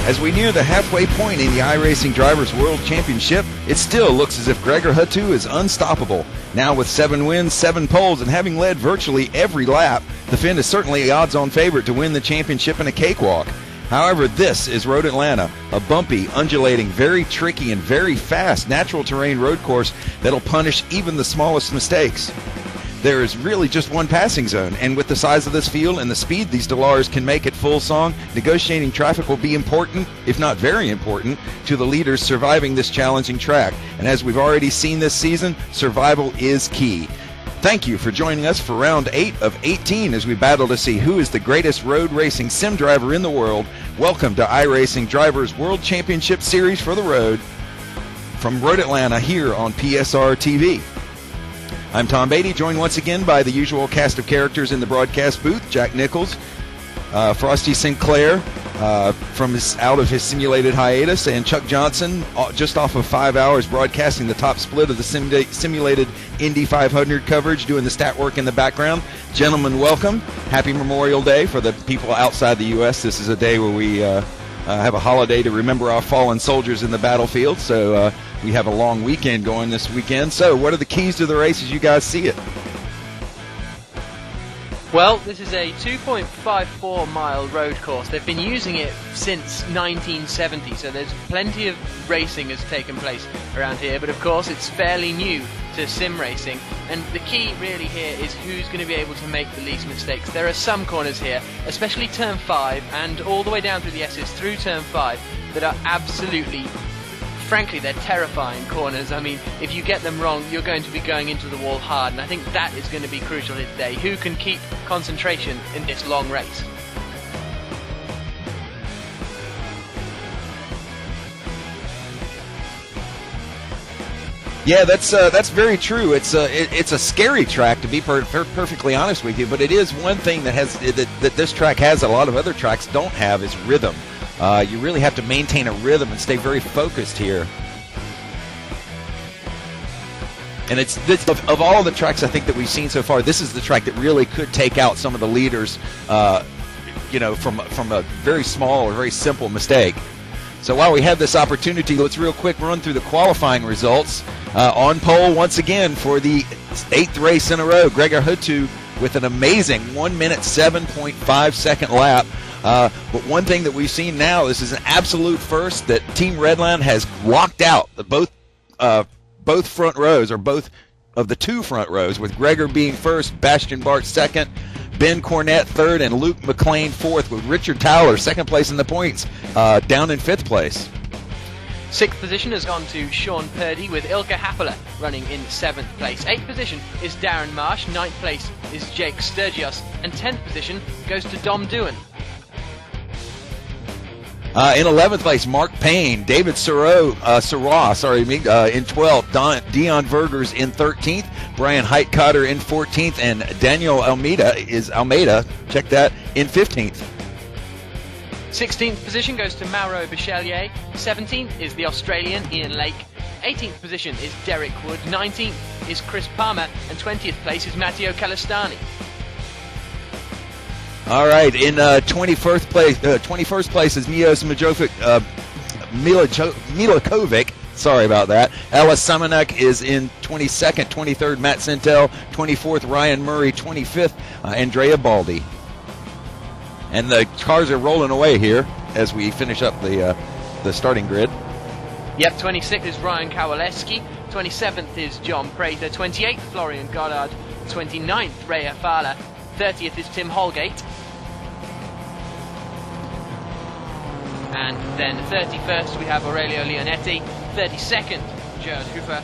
As we near the halfway point in the iRacing Drivers' World Championship, it still looks as if Gregor Huttu is unstoppable. Now with 7 wins, 7 poles, and having led virtually every lap, the Finn is certainly the odds-on favorite to win the championship in a cakewalk. However, this is Road Atlanta, a bumpy, undulating, very tricky, and very fast natural terrain road course that'll punish even the smallest mistakes. There is really just one passing zone, and with the size of this field and the speed these Delars can make at full song, negotiating traffic will be important, if not very important, to the leaders surviving this challenging track. And as we've already seen this season, survival is key. Thank you for joining us for round 8 of 18 as we battle to see who is the greatest road racing sim driver in the world. Welcome to iRacing Drivers World Championship Series for the Road from Road Atlanta here on PSR TV. I'm Tom Beatty, joined once again by the usual cast of characters in the broadcast booth: Jack Nichols, Frosty Sinclair out of his simulated hiatus, and Chuck Johnson just off of 5 hours broadcasting the top split of the simulated Indy 500 coverage, doing the stat work in the background. Gentlemen, welcome. Happy Memorial Day for the people outside the U.S. This is a day where we have a holiday to remember our fallen soldiers in the battlefield, so we have a long weekend going this weekend. So what are the keys to the race as you guys see it? Well, this is a 2.54 mile road course. They've been using it since 1970, so there's plenty of racing has taken place around here, but of course it's fairly new to sim racing, and the key really here is who's going to be able to make the least mistakes. There are some corners here, especially turn 5 and all the way down through the S's through turn 5, that are absolutely, frankly, they're terrifying corners. I mean, if you get them wrong, you're going to be going into the wall hard, and I think that is going to be crucial here today. Who can keep concentration in this long race? Yeah, that's very true. It's a scary track, to be perfectly honest with you, but it is one thing that this track has a lot of other tracks don't have, is rhythm. You really have to maintain a rhythm and stay very focused here. And it's of all of the tracks I think that we've seen so far, this is the track that really could take out some of the leaders, from a very small or very simple mistake. So while we have this opportunity, let's real quick run through the qualifying results. On pole once again for the 8th race in a row, Gregor Huttu with an amazing 1 minute 7.5 second lap. But one thing that we've seen now, this is an absolute first, that Team Redline has locked out both front rows, or both of the 2 front rows, with Gregor being first, Bastian Bart second, Ben Cornett third, and Luke McLean fourth, with Richard Towler second place in the points, down in 5th place. 6th position has gone to Sean Purdy, with Ilka Happela running in 7th place. 8th position is Darren Marsh, 9th place is Jake Sturgios, and 10th position goes to Dom Doohan. In 11th place, Mark Payne, David Sarah, in 12th, Dion Vergers in 13th, Brian Heitcotter in 14th, and Daniel Almeida, check that, in 15th. 16th position goes to Mauro Bichelier, 17th is the Australian Ian Lake, 18th position is Derek Wood, 19th is Chris Palmer, and 20th place is Matteo Calistani. All right, in 21st place is Milos Milakovic. Sorry about that. Ellis Samanek is in 22nd, 23rd, Matt Sintel, 24th, Ryan Murray, 25th, Andrea Baldi. And the cars are rolling away here as we finish up the starting grid. Yep, 26th is Ryan Kowaleski, 27th is John Prater, 28th Florian Goddard, 29th Ray Afala, 30th is Tim Holgate, and then 31st we have Aurelio Leonetti, 32nd Gerard Hoofer,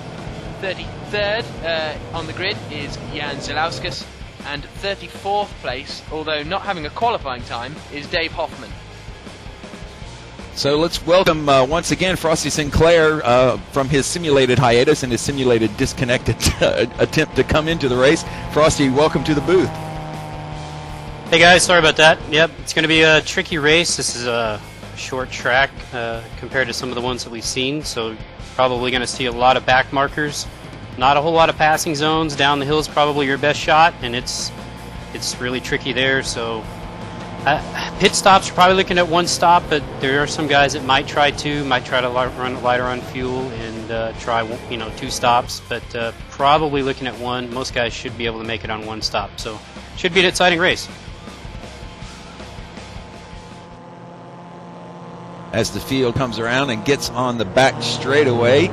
33rd on the grid is Jan Zelauskas, and 34th place, although not having a qualifying time, is Dave Hoffman. So let's welcome once again Frosty Sinclair from his simulated hiatus and his simulated disconnected attempt to come into the race. Frosty, welcome to the booth. Hey guys, sorry about that. Yep, it's going to be a tricky race. This is a short track compared to some of the ones that we've seen, so probably going to see a lot of back markers. Not a whole lot of passing zones. Down the hill is probably your best shot, and it's really tricky there. So Pit stops, we're probably looking at one stop, but there are some guys that might try two, might try to run lighter on fuel and try 2 stops, but probably looking at one. Most guys should be able to make it on one stop, so should be an exciting race. As the field comes around and gets on the back straightaway,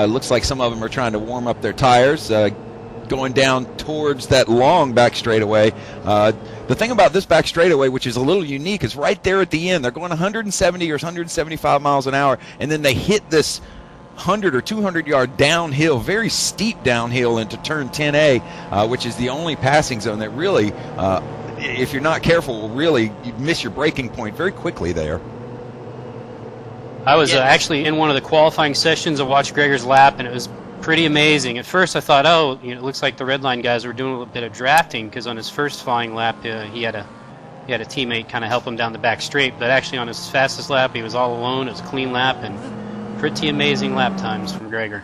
looks like some of them are trying to warm up their tires, going down towards that long back straightaway. The thing about this back straightaway, which is a little unique, is right there at the end. They're going 170 or 175 miles an hour, and then they hit this 100 or 200 yard downhill, very steep downhill into turn 10A, which is the only passing zone that really, if you're not careful, really you miss your braking point very quickly there. I was actually in one of the qualifying sessions. I watched Gregor's lap, and it was pretty amazing. At first I thought, it looks like the red line guys were doing a little bit of drafting, because on his first flying lap he had a teammate kind of help him down the back straight, but actually on his fastest lap he was all alone. It was a clean lap and pretty amazing lap times from Gregor.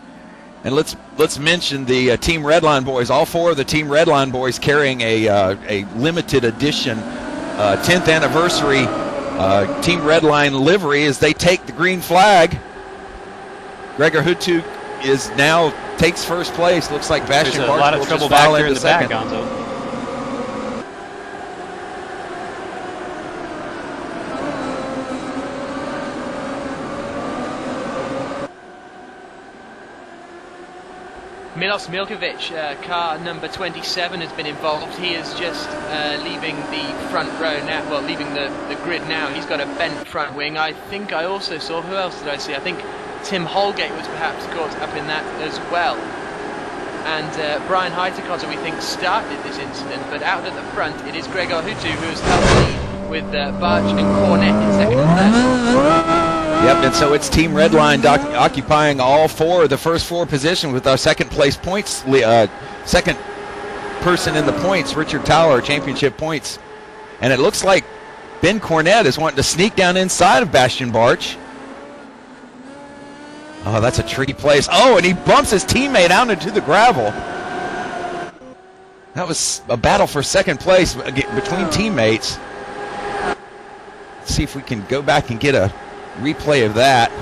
And let's mention the Team Redline boys. All 4 of the Team Redline boys carrying a limited edition 10th anniversary Team Redline livery as they take the green flag. Gregor Huttu takes first place. Looks like Bastian There's a lot of trouble back there in the back, Gonzo. Milos Milkovic, car number 27, has been involved. He is just leaving the front row now, well, leaving the grid now. He's got a bent front wing. I think I also saw, who else did I see? I think Tim Holgate was perhaps caught up in that as well. And Brian Heitekotter, we think, started this incident, but out at the front it is Gregor Huttu who has held the lead with Barch and Cornette in second and third. Yep, and so it's Team Redline occupying all 4 of the first 4 positions with our second place points, second person in the points, Richard Towler, championship points. And it looks like Ben Cornette is wanting to sneak down inside of Bastian Barch. Oh, that's a tricky place. Oh, and he bumps his teammate out into the gravel. That was a battle for second place between teammates. Let's see if we can go back and get a replay of that.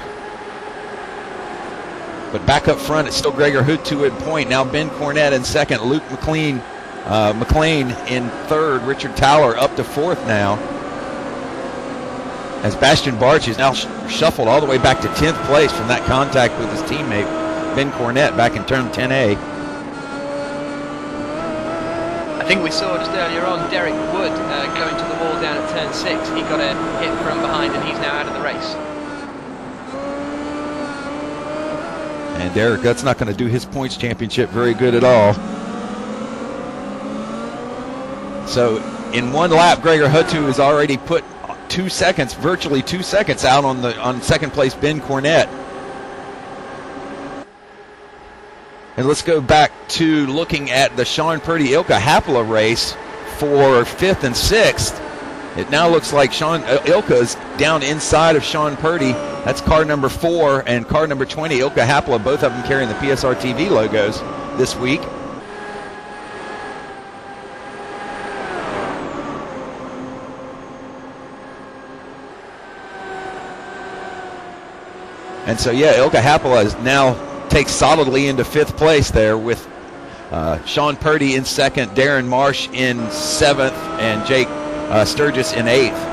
But back up front, it's still Gregor Huttu at point. Now Ben Cornette in second. Luke McLean in third. Richard Towler up to fourth now. As Bastian Barch is now shuffled all the way back to 10th place from that contact with his teammate Ben Cornette back in turn 10A. I think we saw just earlier on Derek Wood going to the wall down at turn 6. He got a hit from behind and he's now out of the race. And Derek, that's not going to do his points championship very good at all. So in one lap, Gregor Huttu has already put 2 seconds, virtually 2 seconds out on second place Ben Cornette. And let's go back to looking at the Sean Purdy-Ilka Hapola race for 5th and 6th. It now looks like Ilka is down inside of Sean Purdy. That's car number 4 and car number 20, Ilka Hapola, both of them carrying the PSR TV logos this week. And so, yeah, Ilka Hapola is now takes solidly into 5th place there with Sean Purdy in 2nd, Darren Marsh in 7th, and Jake Sturgis in 8th.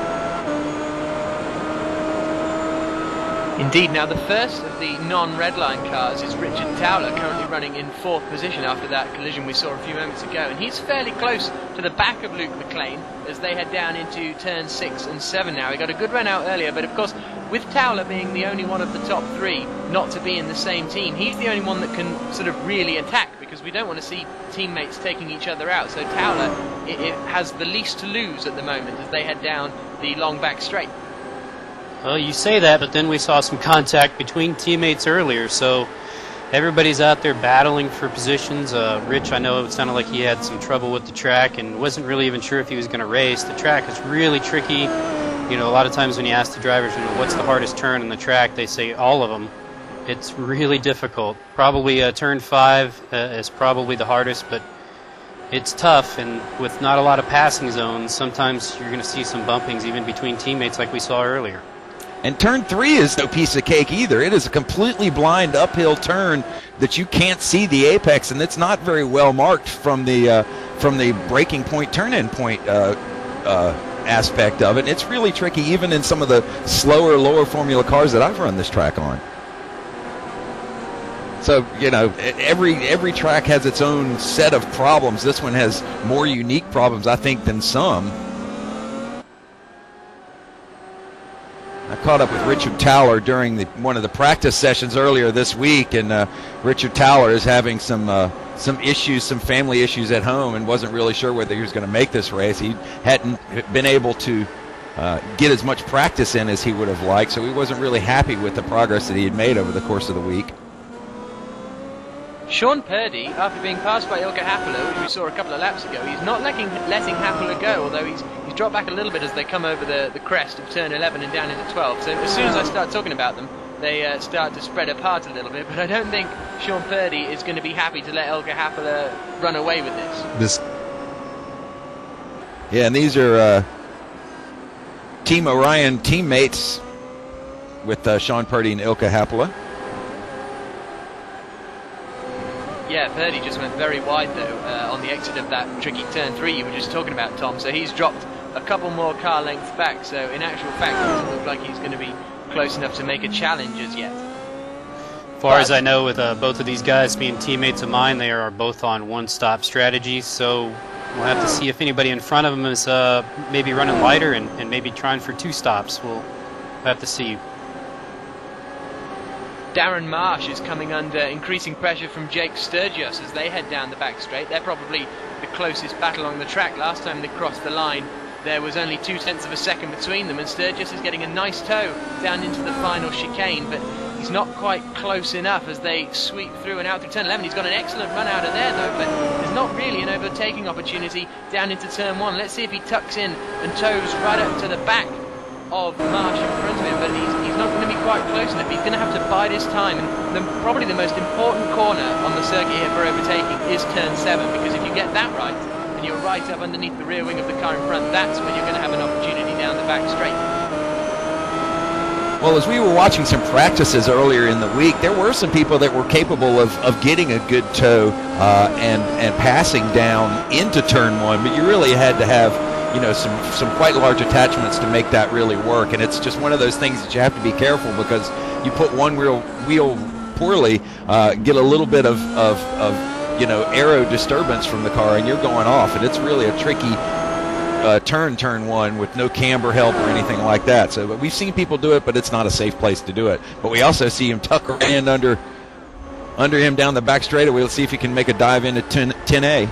Indeed. Now the first of the non-redline cars is Richard Towler, currently running in 4th position after that collision we saw a few moments ago, and he's fairly close to the back of Luke McLean as they head down into turn 6 and 7 now. He got a good run out earlier, but of course with Towler being the only one of the top 3 not to be in the same team, he's the only one that can sort of really attack, because we don't want to see teammates taking each other out. So Towler it has the least to lose at the moment as they head down the long back straight. Well, you say that, but then we saw some contact between teammates earlier, so everybody's out there battling for positions. Rich, I know it sounded like he had some trouble with the track and wasn't really even sure if he was going to race. The track is really tricky. You know, a lot of times when you ask the drivers, you know, what's the hardest turn in the track, they say all of them. It's really difficult. Probably turn 5 is probably the hardest, but it's tough, and with not a lot of passing zones, sometimes you're going to see some bumpings even between teammates like we saw earlier. And turn 3 is no piece of cake either. It is a completely blind uphill turn that you can't see the apex, and it's not very well marked from the breaking point, turn-in point aspect of it. It's really tricky even in some of the slower, lower formula cars that I've run this track on. So, you know, every track has its own set of problems. This one has more unique problems, I think, than some. I caught up with Richard Towler during one of the practice sessions earlier this week, and Richard Towler is having some issues, some family issues at home, and wasn't really sure whether he was going to make this race. He hadn't been able to get as much practice in as he would have liked, so he wasn't really happy with the progress that he had made over the course of the week. Sean Purdy, after being passed by Ilka Happler, which we saw a couple of laps ago, he's not letting Happler go, although he's dropped back a little bit as they come over the crest of turn 11 and down into 12. So as soon as I start talking about them, they start to spread apart a little bit. But I don't think Sean Purdy is going to be happy to let Ilka Happler run away with this. Yeah, and these are Team Orion teammates with Sean Purdy and Ilka Happler. Yeah, Purdy just went very wide, though, on the exit of that tricky turn 3 you were just talking about, Tom. So he's dropped a couple more car lengths back. So in actual fact, it doesn't look like he's going to be close enough to make a challenge as yet. As far as I know, with both of these guys being teammates of mine, they are both on one-stop strategies. So we'll have to see if anybody in front of them is maybe running lighter and maybe trying for 2 stops. We'll have to see. Darren Marsh is coming under increasing pressure from Jake Sturgis as they head down the back straight. They're probably the closest battle along the track. Last time they crossed the line, there was only 0.2 of a second between them, and Sturgis is getting a nice tow down into the final chicane, but he's not quite close enough as they sweep through and out through turn 11. He's got an excellent run out of there, though, but there's not really an overtaking opportunity down into turn 1. Let's see if he tucks in and tows right up to the back of Marsh in front of him, but he's not going to be quite close enough. He's going to have to bide his time, and probably the most important corner on the circuit here for overtaking is turn 7, because if you get that right and you're right up underneath the rear wing of the car in front, that's when you're going to have an opportunity down the back straight. Well, as we were watching some practices earlier in the week, there were some people that were capable of getting a good tow and passing down into turn 1, but you really had to have, you know, some quite large attachments to make that really work. And it's just one of those things that you have to be careful, because you put one wheel poorly, get a little bit of you know, aero disturbance from the car, and you're going off. And it's really a tricky turn 1 with no camber help or anything like that. So we've seen people do it, but it's not a safe place to do it. But we also see him tuck her in under him down the back straightaway. Let's see if he can make a dive into 10A.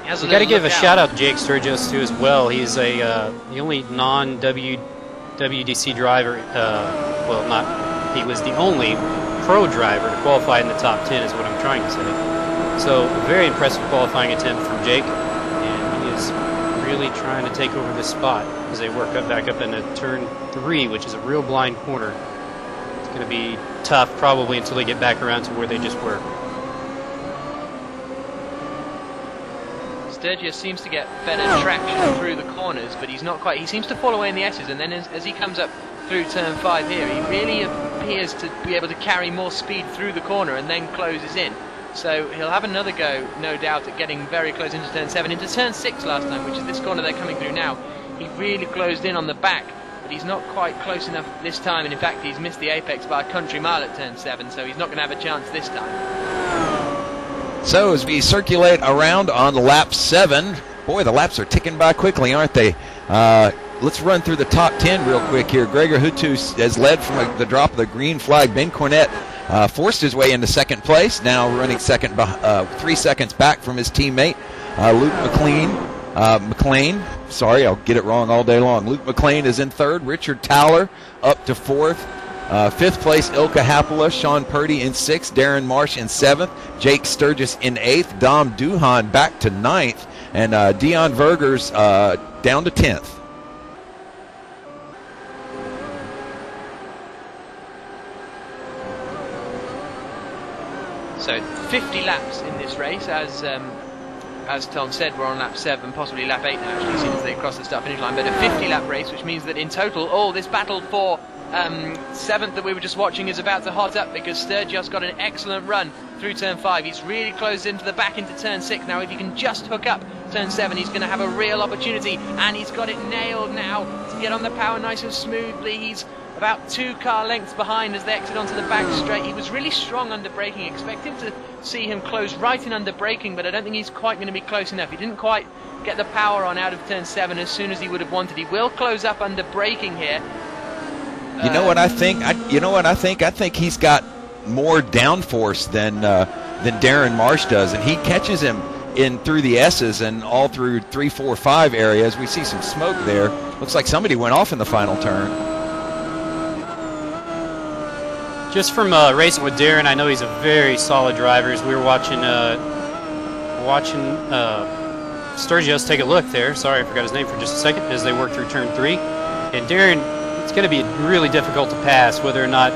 We got to give a shout out to Jake Sturgis too as well. He's the only non-WDC driver. Well, not he was the only pro driver to qualify in the top 10, is what I'm trying to say. So a very impressive qualifying attempt from Jake, and he is really trying to take over this spot as they work back up into turn 3, which is a real blind corner. It's going to be tough probably until they get back around to where they just were. Sturgis seems to get better traction through the corners, but he's not quite. He seems to fall away in the S's, and then as he comes up through turn 5 here, he really appears to be able to carry more speed through the corner and then closes in. So he'll have another go, no doubt, at getting very close into turn 7. Into turn 6 last time, which is this corner they're coming through now, he really closed in on the back, but he's not quite close enough this time, and in fact he's missed the apex by a country mile at turn 7, so he's not going to have a chance this time. So as we circulate around on lap 7, boy, the laps are ticking by quickly, aren't they? Let's run through the top 10 real quick here. Gregor Huttu has led from the drop of the green flag. Ben Cornett forced his way into second place, now running second, 3 seconds back from his teammate. Luke McLean, sorry, I'll get it wrong all day long. Luke McLean is in third. Richard Towler up to fourth. Fifth place, Ilka Happler. Sean Purdy in sixth. Darren Marsh in seventh. Jake Sturgis in eighth. Dom Duhan back to ninth. And Dion Vergers down to 10th. So 50 laps in this race as as Tom said, we're on lap 7, possibly lap 8 now, actually, as soon as they cross the start-finish line. But a 50-lap race, which means that in total, this battle for 7th that we were just watching is about to hot up, because Sturgis got an excellent run through turn 5. He's really closed into the back into turn 6. Now, if he can just hook up turn 7, he's going to have a real opportunity, and he's got it nailed now to get on the power nice and smoothly. He's about 2 car lengths behind as they exit onto the back straight. He was really strong under braking. Expecting to see him close right in under braking, but I don't think he's quite going to be close enough. He didn't quite get the power on out of turn 7 as soon as he would have wanted. He will close up under braking here. You know what I think? I think he's got more downforce than Darren Marsh does, and he catches him in through the S's and all through 3, 4, 5 areas. We see some smoke there. Looks like somebody went off in the final turn. Just from racing with Darren, I know he's a very solid driver. As we were watching Sturgis take a look there. Sorry, I forgot his name for just a second. As they work through turn 3, and Darren, it's going to be really difficult to pass, whether or not,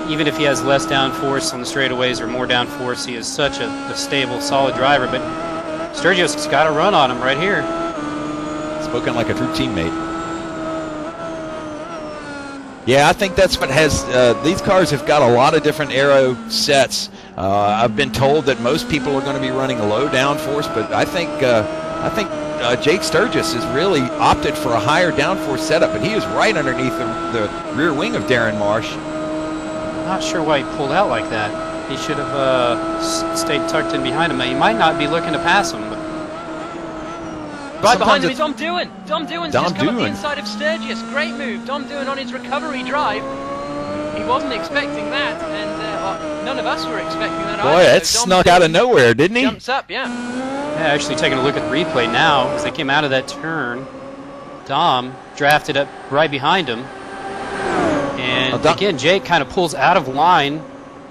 even if he has less downforce on the straightaways or more downforce, he is such a stable, solid driver. But Sturgis has got a run on him right here. Spoken like a true teammate. Yeah, I think that's what has these cars have got a lot of different aero sets. I've been told that most people are going to be running a low downforce, but I think Jake Sturgis has really opted for a higher downforce setup, and he is right underneath the rear wing of Darren Marsh. I'm not sure why he pulled out like that. He should have stayed tucked in behind him. He might not be looking to pass him. But right behind him is Dom Doohan. Dom Doohan's just come up the inside of Sturgis. Great move. Dom Doohan on his recovery drive. He wasn't expecting that, and none of us were expecting that either. Boy, that snuck out of nowhere, didn't he? Jumps up, yeah. Yeah, actually taking a look at the replay now, as they came out of that turn, Dom drafted up right behind him. And again, Jake kind of pulls out of line,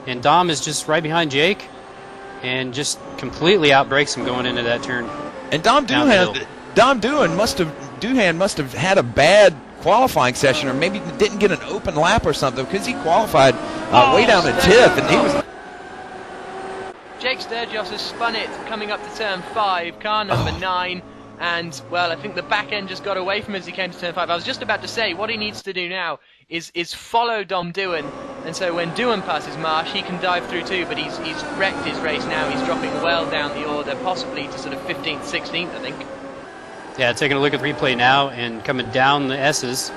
and Dom is just right behind Jake, and just completely outbrakes him going into that turn. And Dom Doohan must have had a bad qualifying session, or maybe didn't get an open lap or something, because he qualified way down the tip, and he was. Jake Sturgis has spun it coming up to turn 5, car number 9, and well, I think the back end just got away from him as he came to turn 5. I was just about to say what he needs to do now is follow Dom Doohan, and so when Doohan passes Marsh, he can dive through too, but he's wrecked his race now. He's dropping well down the order, possibly to sort of 15th, 16th, I think. Yeah, taking a look at the replay now and coming down the S's.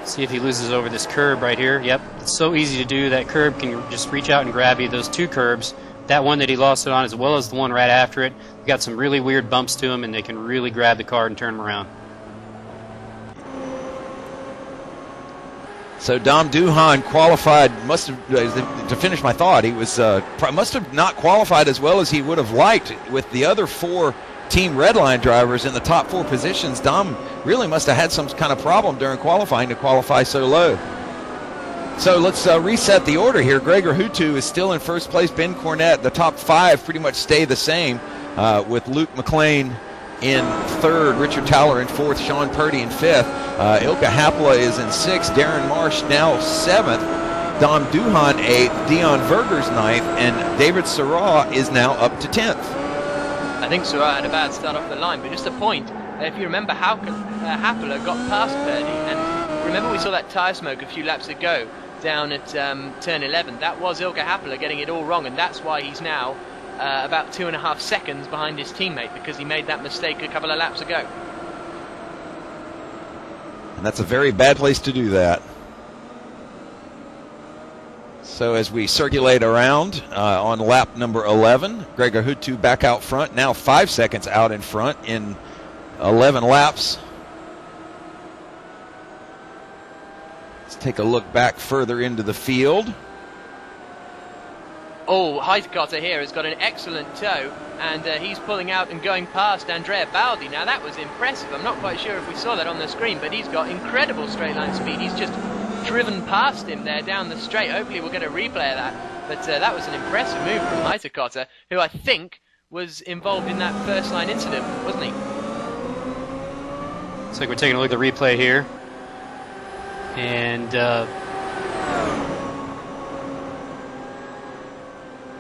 See if he loses over this curb right here. Yep, it's so easy to do. That curb can just reach out and grab you. Those 2 curbs, that one that he lost it on as well as the one right after it, got some really weird bumps to him, and they can really grab the car and turn him around. So Dom Doohan qualified, to finish my thought, he was must have not qualified as well as he would have liked with the other 4 Team Redline drivers in the top 4 positions. Dom really must have had some kind of problem during qualifying to qualify so low. So let's reset the order here. Gregor Huttu is still in first place. Ben Cornett, the top 5 pretty much stay the same, with Luke McLean in 3rd, Richard Towler in 4th, Sean Purdy in 5th. Ilka Hapla is in 6th, Darren Marsh now 7th, Dom Doohan 8th, Dion Vergers 9th, and David Sarah is now up to 10th. I think Sarah had a bad start off the line, but just a point. If you remember, Hapla got past Purdy, and remember we saw that tyre smoke a few laps ago down at turn 11. That was Ilka Hapla getting it all wrong, and that's why he's now about 2.5 seconds behind his teammate, because he made that mistake a couple of laps ago. And that's a very bad place to do that. So as we circulate around on lap number 11, Gregor Huttu back out front, now 5 seconds out in front in 11 laps. Let's take a look back further into the field. Oh, Heitkotter here has got an excellent toe, and he's pulling out and going past Andrea Baldi. Now that was impressive. I'm not quite sure if we saw that on the screen, but he's got incredible straight line speed. He's just driven past him there down the straight. Hopefully we'll get a replay of that. But that was an impressive move from Heitkotter, who I think was involved in that first line incident, wasn't he? Looks like we're taking a look at the replay here. And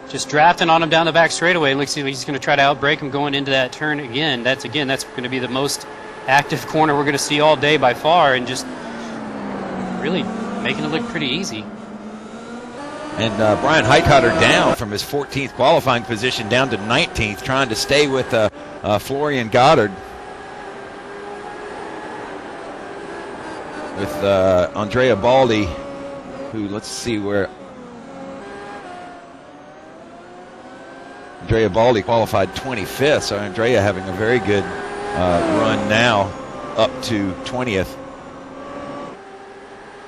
just drafting on him down the back straightaway. Looks like he's going to try to outbrake him going into that turn again. That's going to be the most active corner we're going to see all day by far, and just really making it look pretty easy. And Brian Hightotter down from his 14th qualifying position down to 19th, trying to stay with Florian Goddard. With Andrea Baldi, who, let's see where... Andrea Baldi qualified 25th, so Andrea having a very good run now, up to 20th.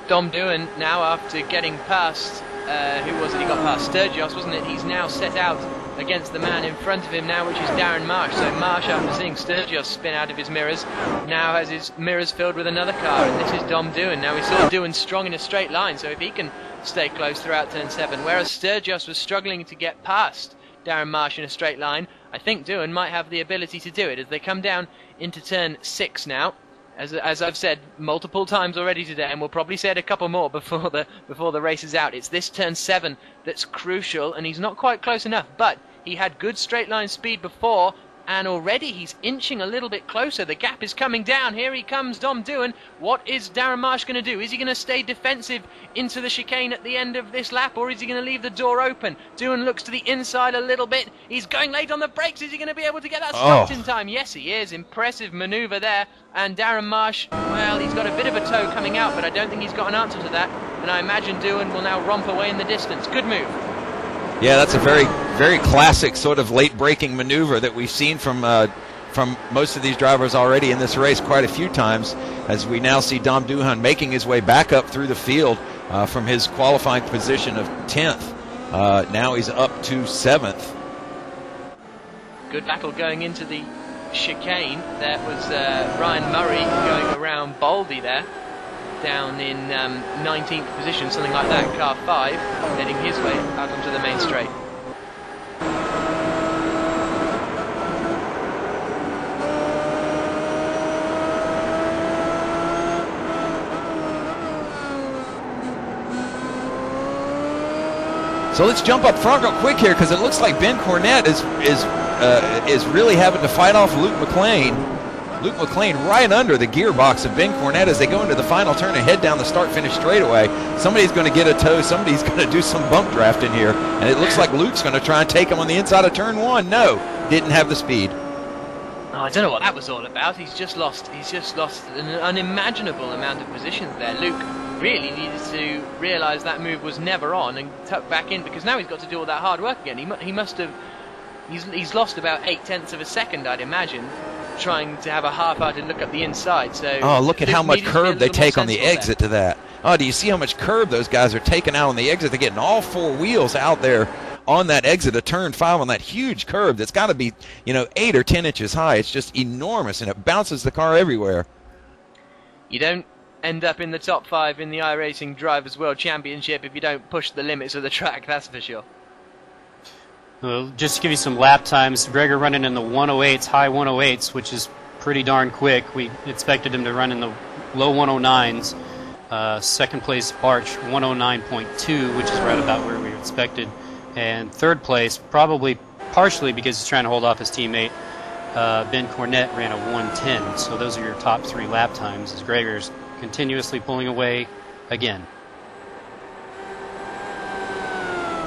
Dom Doohan now, after getting past, who was it? He got past Sturgis, wasn't it? He's now set out against the man in front of him now, which is Darren Marsh. So Marsh, after seeing Sturgis spin out of his mirrors, now has his mirrors filled with another car, and this is Dom Doohan. Now we saw Doohan strong in a straight line, so if he can stay close throughout turn 7, whereas Sturgis was struggling to get past Darren Marsh in a straight line, I think Doohan might have the ability to do it as they come down into turn 6 now. As I've said multiple times already today, and we'll probably say it a couple more before the race is out, it's this turn 7 that's crucial, and he's not quite close enough, but he had good straight line speed before, and already he's inching a little bit closer. The gap is coming down. Here he comes, Dom Doohan. What is Darren Marsh going to do? Is he going to stay defensive into the chicane at the end of this lap, or is he going to leave the door open? Doohan looks to the inside a little bit. He's going late on the brakes. Is he going to be able to get that stopped in time? Yes, he is. Impressive manoeuvre there. And Darren Marsh, well, he's got a bit of a toe coming out, but I don't think he's got an answer to that. And I imagine Doohan will now romp away in the distance. Good move. Yeah, that's a very, very classic sort of late braking maneuver that we've seen from most of these drivers already in this race quite a few times, as we now see Dom Doohan making his way back up through the field from his qualifying position of 10th. Now he's up to 7th. Good battle going into the chicane. There was Ryan Murray going around Baldy there, down in 19th position, something like that, car 5, heading his way out onto the main straight. So let's jump up front real quick here, because it looks like Ben Cornett is really having to fight off Luke McLean. Luke McLean right under the gearbox of Ben Cornett as they go into the final turn and head down the start-finish straightaway. Somebody's going to get a tow. Somebody's going to do some bump draft in here. And it looks like Luke's going to try and take him on the inside of turn 1. No, didn't have the speed. Oh, I don't know what that was all about. He's just lost an unimaginable amount of positions there. Luke really needed to realise that move was never on and tuck back in, because now he's got to do all that hard work again. He must have... He's lost about 0.8 of a second, I'd imagine, trying to have a half-hearted look up the inside. So look at how much curb they take on the exit to that. Oh, do you see how much curb those guys are taking out on the exit? They're getting all 4 wheels out there on that exit of turn 5 on that huge curb that's got to be, 8 or 10 inches high. It's just enormous, and it bounces the car everywhere. You don't end up in the top 5 in the iRacing Drivers' World Championship if you don't push the limits of the track, that's for sure. Well, just to give you some lap times, Gregor running in the 108s, high 108s, which is pretty darn quick. We expected him to run in the low 109s. Second place, Barch, 109.2, which is right about where we expected. And third place, probably partially because he's trying to hold off his teammate, Ben Cornett ran a 110. So those are your top 3 lap times, as Gregor's continuously pulling away again.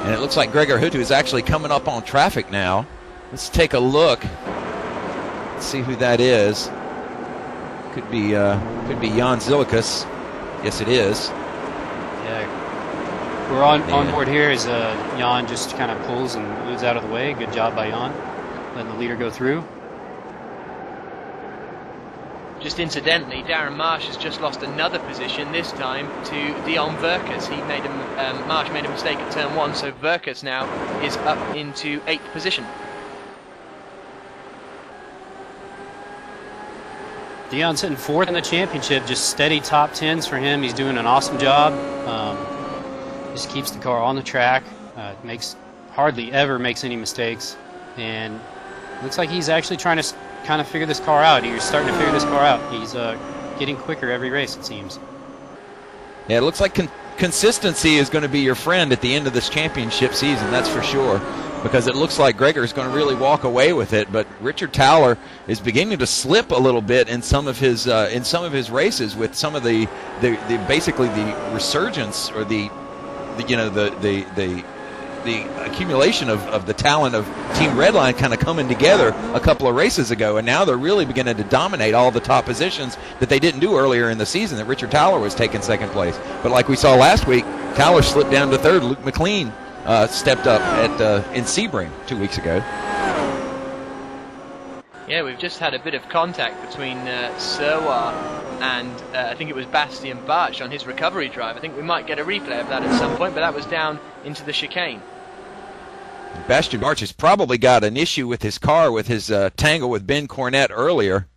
And it looks like Gregor Huttu is actually coming up on traffic now. Let's take a look. Let's see who that is. Could be Jan Zilikas. Yes, it is. Yeah. We're on board here as Jan just kind of pulls and moves out of the way. Good job by Jan, letting the leader go through. Just incidentally, Darren Marsh has just lost another position, this time to Dion Verkus. Marsh made a mistake at turn 1, so Verkus now is up into 8th position. Dion's sitting 4th in the championship, just steady top 10s for him. He's doing an awesome job. Just keeps the car on the track. Hardly ever makes any mistakes, and looks like he's actually trying to kind of figure this car out. He's starting to figure this car out. He's getting quicker every race, it seems. Yeah, it looks like consistency is going to be your friend at the end of this championship season, that's for sure, because it looks like Gregor is going to really walk away with it. But Richard Towler is beginning to slip a little bit in some of his races with some of the basically the resurgence or the accumulation of the talent of Team Redline kind of coming together a couple of races ago, and now they're really beginning to dominate all the top positions that they didn't do earlier in the season, that Richard Towler was taking second place. But like we saw last week, Towler slipped down to third. Luke McLean stepped up in Sebring 2 weeks ago. Yeah, we've just had a bit of contact between Serwa and I think it was Bastian Barch on his recovery drive. I think we might get a replay of that at some point, but that was down into the chicane. Bastian Barch has probably got an issue with his car with his tangle with Ben Cornette earlier.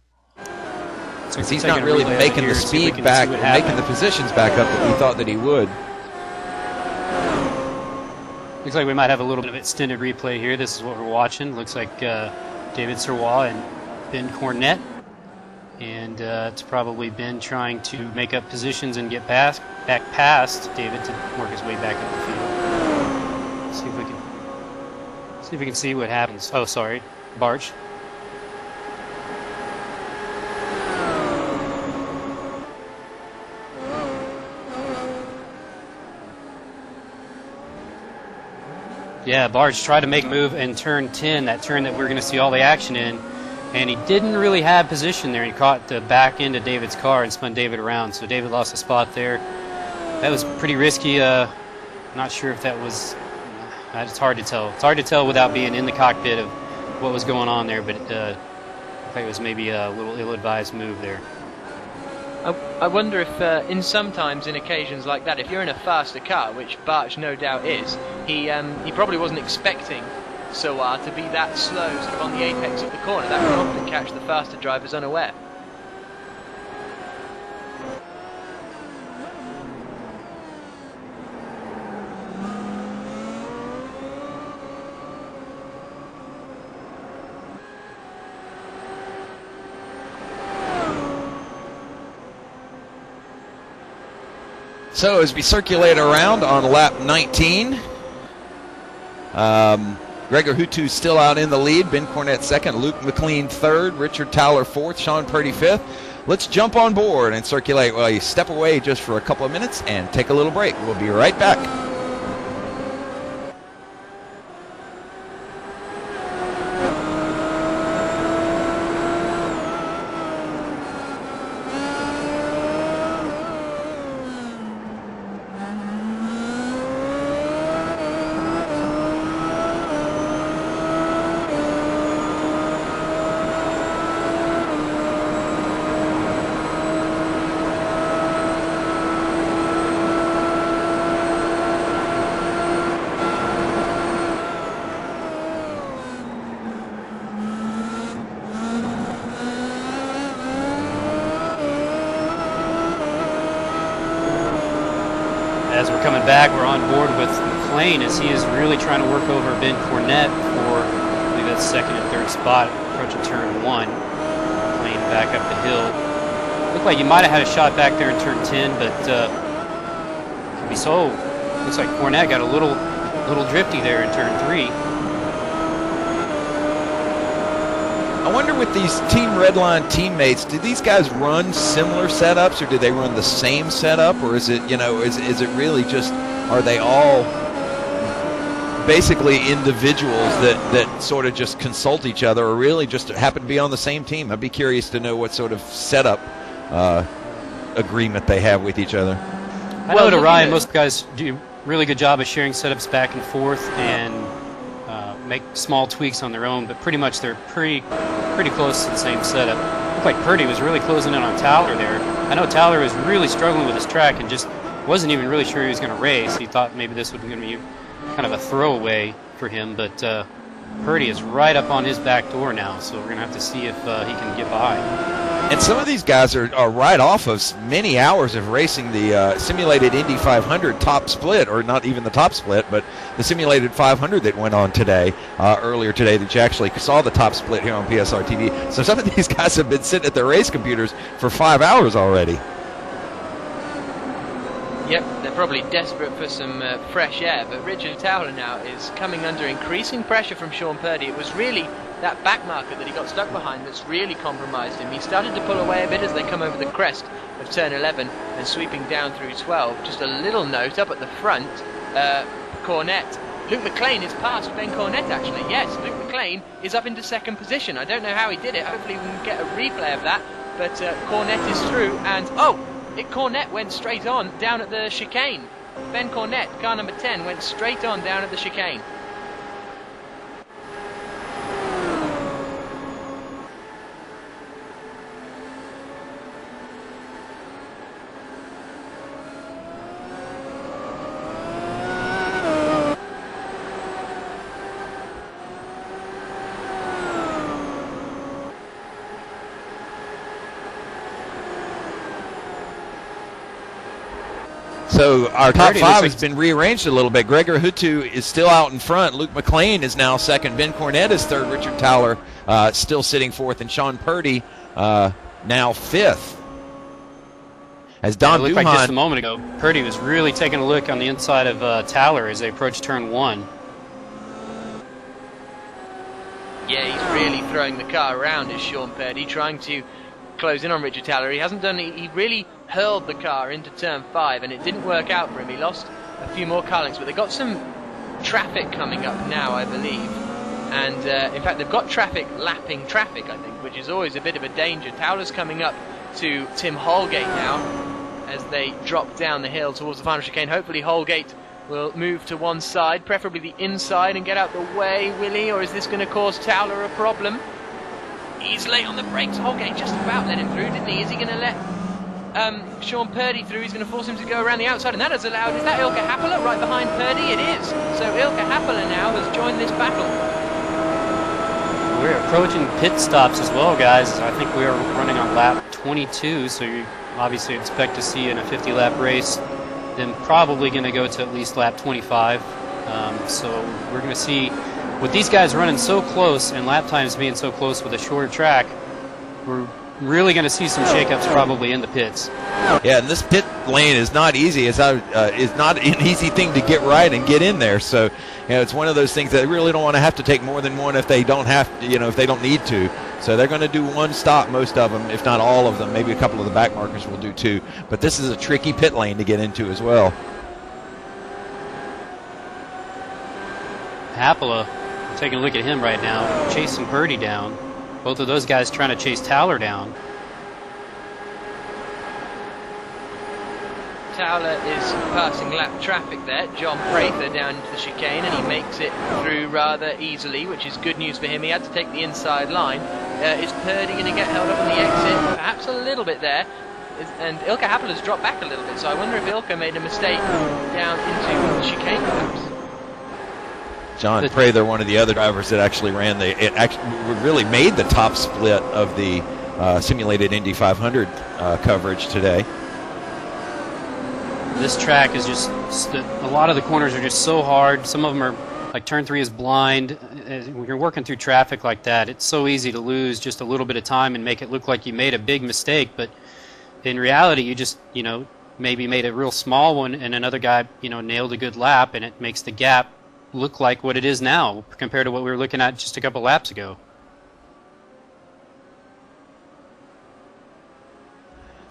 So he's not really making the speed back, making the positions back up that we thought that he would. Looks like we might have a little bit of extended replay here. This is what we're watching. Looks like David Serwa and Ben Cornette. And it's probably Ben trying to make up positions and get back past David to work his way back up the field. See if we can see what happens. Oh, sorry, Barch. Yeah, Barge tried to make a move in turn 10, that turn that we're going to see all the action in, and he didn't really have position there. He caught the back end of David's car and spun David around, so David lost a spot there. That was pretty risky. Not sure if that was... it's hard to tell. It's hard to tell without being in the cockpit of what was going on there, but I think it was maybe a little ill-advised move there. I wonder if sometimes in occasions like that, if you're in a faster car, which Barch no doubt is, he probably wasn't expecting Serwa to be that slow sort of on the apex of the corner. That can often catch the faster drivers unaware. So as we circulate around on lap 19, Gregor Huttu still out in the lead, Ben Cornette second, Luke McLean third, Richard Towler fourth, Sean Purdy fifth. Let's jump on board and circulate. Well, you step away just for a couple of minutes and take a little break. We'll be right back. As we're coming back, we're on board with McLean as he is really trying to work over Ben Cornette for, I believe that's second and third spot, approaching turn 1. McLean back up the hill. Looked like you might have had a shot back there in turn 10, but could be so. Looks like Cornette got a little drifty there in turn 3. I wonder with these Team Redline teammates, do these guys run similar setups, or do they run the same setup, or is it, is it really just, are they all basically individuals that sort of just consult each other, or really just happen to be on the same team? I'd be curious to know what sort of setup agreement they have with each other. I know to Ryan, most guys do a really good job of sharing setups back and forth and make small tweaks on their own, but pretty much they're pretty close to the same setup. Looked like Purdy was really closing in on Towler there. I know Towler was really struggling with his track and just wasn't even really sure he was going to race. He thought maybe this was going to be kind of a throwaway for him, but Purdy is right up on his back door now, so we're going to have to see if he can get by. And some of these guys are right off of many hours of racing the simulated Indy 500 top split, or not even the top split, but the simulated 500 that went on today, earlier today, that you actually saw the top split here on PSR TV. So some of these guys have been sitting at their race computers for 5 hours already. Yep, they're probably desperate for some fresh air, but Richard Towler now is coming under increasing pressure from Sean Purdy. It was really that back marker that he got stuck behind that's really compromised him. He started to pull away a bit as they come over the crest of turn 11 and sweeping down through 12. Just a little note up at the front, Cornette. Luke McLean is past Ben Cornette, actually. Yes, Luke McLean is up into second position. I don't know how he did it. Hopefully we can get a replay of that. But Cornette is through, and Cornette went straight on down at the chicane. Ben Cornette, car number 10, went straight on down at the chicane. So our top Purdy five looks has been rearranged a little bit. Gregor Huttu is still out in front. Luke McLean is now second. Ben Cornette is third. Richard Towler still sitting fourth. And Sean Purdy now fifth. As Don it looked Duhan, like just a moment ago, Purdy was really taking a look on the inside of Towler as they approach turn 1. Yeah, he's really throwing the car around, is Sean Purdy, trying to close in on Richard Towler. He hasn't done it. He really hurled the car into turn 5 and it didn't work out for him. He lost a few more car lengths, but they've got some traffic coming up now, I believe. And in fact, they've got traffic lapping traffic, I think, which is always a bit of a danger. Towler's coming up to Tim Holgate now as they drop down the hill towards the final chicane. Hopefully Holgate will move to one side, preferably the inside, and get out the way, will he? Or is this going to cause Towler a problem? He's late on the brakes. Holgate just about let him through, didn't he? Is he going to let Sean Purdy through? He's going to force him to go around the outside, and that has allowed... Is that Ilka Happela right behind Purdy? It is. So Ilka Happela now has joined this battle. We're approaching pit stops as well, guys. I think we are running on lap 22, so you obviously expect to see in a 50-lap race them probably going to go to at least lap 25. So we're going to see, with these guys running so close and lap times being so close with a shorter track, we're really going to see some shakeups probably in the pits. yeah, and this pit lane is not easy. It's not an easy thing to get right and get in there. So, it's one of those things that they really don't want to have to take more than one if they don't have to, if they don't need to. So they're going to do one stop, most of them, if not all of them. Maybe a couple of the back markers will do two. But this is a tricky pit lane to get into as well. Happela, taking a look at him right now, chasing Purdy down. Both of those guys trying to chase Towler down. Towler is passing lap traffic there. John Prather down into the chicane, and he makes it through rather easily, which is good news for him. He had to take the inside line. Is Purdy going to get held up on the exit? Perhaps a little bit there. And Ilka Happela's dropped back a little bit, so I wonder if Ilka made a mistake down into the chicane perhaps. John Prather, one of the other drivers that actually ran really made the top split of the simulated Indy 500 coverage today. This track is just, a lot of the corners are just so hard. Some of them are, like turn 3 is blind. When you're working through traffic like that, it's so easy to lose just a little bit of time and make it look like you made a big mistake. But in reality, you just, maybe made a real small one and another guy, nailed a good lap, and it makes the gap look like what it is now compared to what we were looking at just a couple laps ago.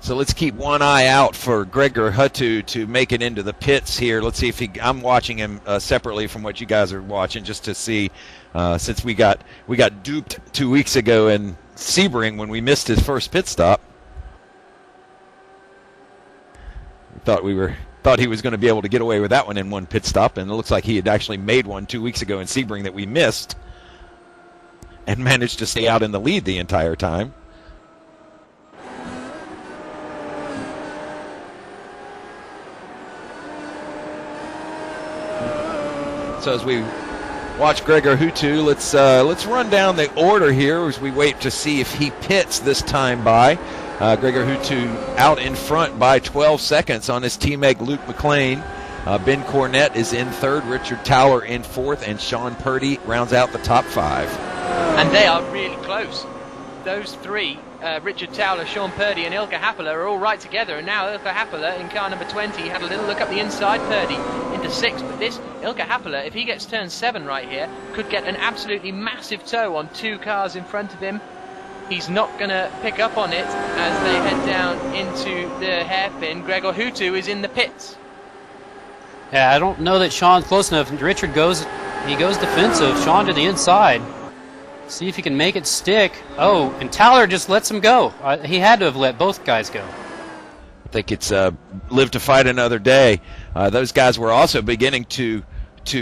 So let's keep one eye out for Gregor Huttu to make it into the pits here. Let's see if I'm watching him separately from what you guys are watching, just to see, since we got duped 2 weeks ago in Sebring when we missed his first pit stop. Thought he was going to be able to get away with that one in one pit stop, and it looks like he had actually made one 2 weeks ago in Sebring that we missed and managed to stay out in the lead the entire time. So as we watch Gregor Huttu, let's run down the order here as we wait to see if he pits this time by. Gregor Huttu out in front by 12 seconds on his teammate Luke McLean. Ben Cornette is in third, Richard Towler in fourth, and Sean Purdy rounds out the top five. And they are really close. those three, Richard Towler, Sean Purdy and Ilka Happela, are all right together, and now Ilka Happela in car number 20 had a little look up the inside, Purdy into 6, but this Ilka Happela, if he gets turn 7 right here, could get an absolutely massive tow on 2 cars in front of him. He's not going to pick up on it as they head down into the hairpin. Gregor Huttu is in the pits. Yeah, I don't know that Sean's close enough. Richard goes defensive. Sean to the inside. See if he can make it stick. Oh, and Towler just lets him go. He had to have let both guys go. I think it's live to fight another day. Those guys were also beginning to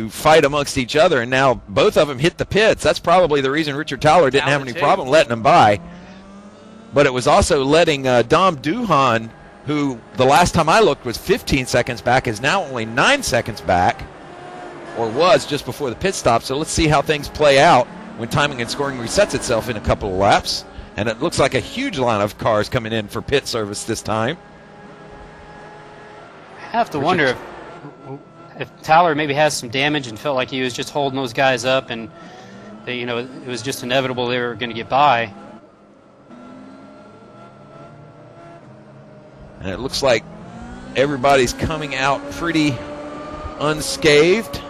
fight amongst each other, and now both of them hit the pits. That's probably the reason Richard Towler didn't have any problem letting them by. But it was also letting Dom Duhan, who the last time I looked was 15 seconds back, is now only 9 seconds back, or was just before the pit stop. So let's see how things play out when timing and scoring resets itself in a couple of laps. And it looks like a huge line of cars coming in for pit service this time. I have to wonder if Towler maybe has some damage and felt like he was just holding those guys up, and they, it was just inevitable they were going to get by. And it looks like everybody's coming out pretty unscathed.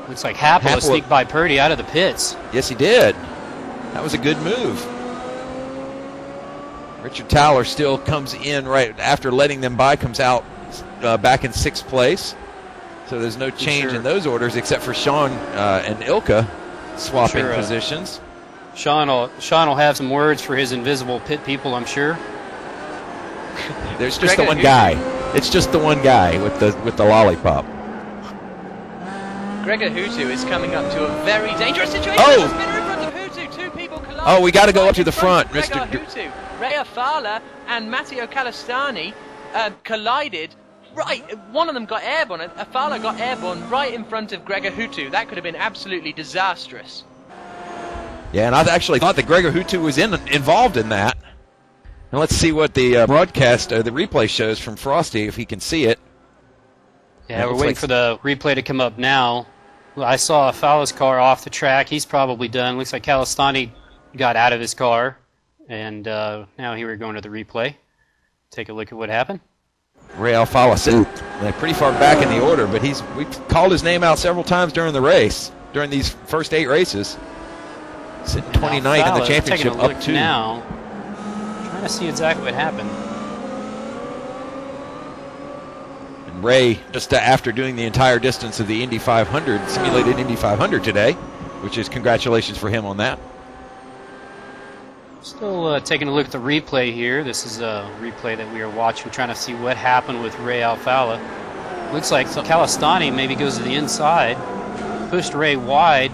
Looks like Happel sneaked by Purdy out of the pits. Yes, he did. That was a good move. Richard Towler still comes in right after letting them by, comes out back in 6th place. So there's no change in those orders except for Sean and Ilka swapping positions. Sean will have some words for his invisible pit people, I'm sure. There's just the one guy. It's just the one guy with the lollipop. Gregor Huttu is coming up to a very dangerous situation. Oh! In front of Huttu. 2 people collide. Oh, we got to go up to the front, Mr. Huttu. Rea Fala and Matteo Calistani collided. Right, one of them got airborne. Fala got airborne right in front of Gregor Huttu. That could have been absolutely disastrous. Yeah, and I actually thought that Gregor Huttu was involved in that. Now let's see what the broadcast, the replay shows from Frosty, if he can see it. Yeah, we're waiting for the replay to come up now. Well, I saw Fala's car off the track. He's probably done. Looks like Calistani got out of his car. And now here we're going to the replay. Take a look at what happened. Ray Fala sitting pretty far back in the order, but we've called his name out several times during the race, during these first 8 races. Sitting 29th in the championship, up 2. Now, trying to see exactly what happened. And Ray, just after doing the entire distance of the Indy 500, simulated Indy 500 today, which is congratulations for him on that. Still taking a look at the replay here. This is a replay that we are watching, trying to see what happened with Ray Alfala. Looks like Calistani maybe goes to the inside, pushed Ray wide,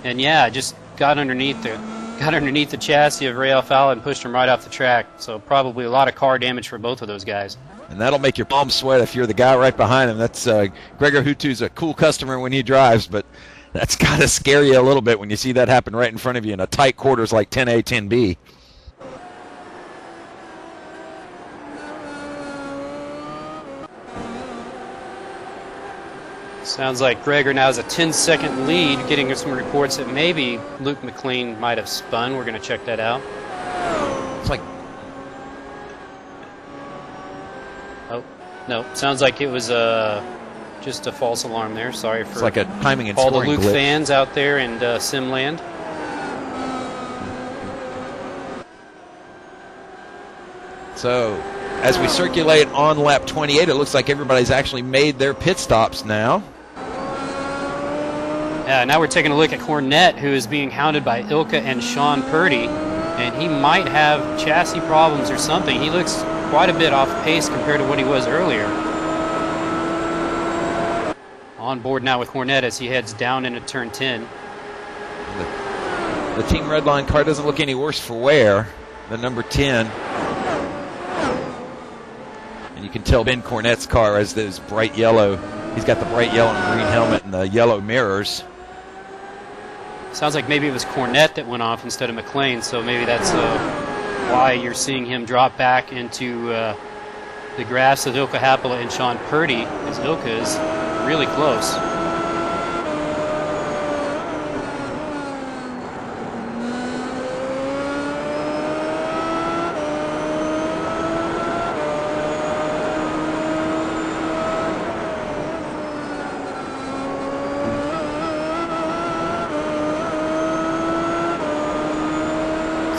and yeah, just got underneath the chassis of Ray Alfala and pushed him right off the track. So probably a lot of car damage for both of those guys. And that'll make your palms sweat if you're the guy right behind him. That's Gregor Huttu's a cool customer when he drives, but that's got to scare you a little bit when you see that happen right in front of you in a tight quarters like 10A, 10B. Sounds like Gregor now has a 10-second lead, getting some reports that maybe Luke McLean might have spun. We're going to check that out. It's like... Oh, no. Sounds like it was just a false alarm there. Sorry for it's like a timing and all scoring the Luke glitch. fans out there in Simland. So, as we circulate on lap 28, it looks like everybody's actually made their pit stops now. Now we're taking a look at Cornette, who is being hounded by Ilka and Sean Purdy, and he might have chassis problems or something. He looks quite a bit off pace compared to what he was earlier. On board now with Cornette as he heads down into turn 10. The Team Redline car doesn't look any worse for wear than number 10. And you can tell Ben Cornette's car has those bright yellow. He's got the bright yellow and green helmet and the yellow mirrors. Sounds like maybe it was Cornette that went off instead of McLean, so maybe that's why you're seeing him drop back into the grass of Ilka Happela and Sean Purdy, as Ilka is really close.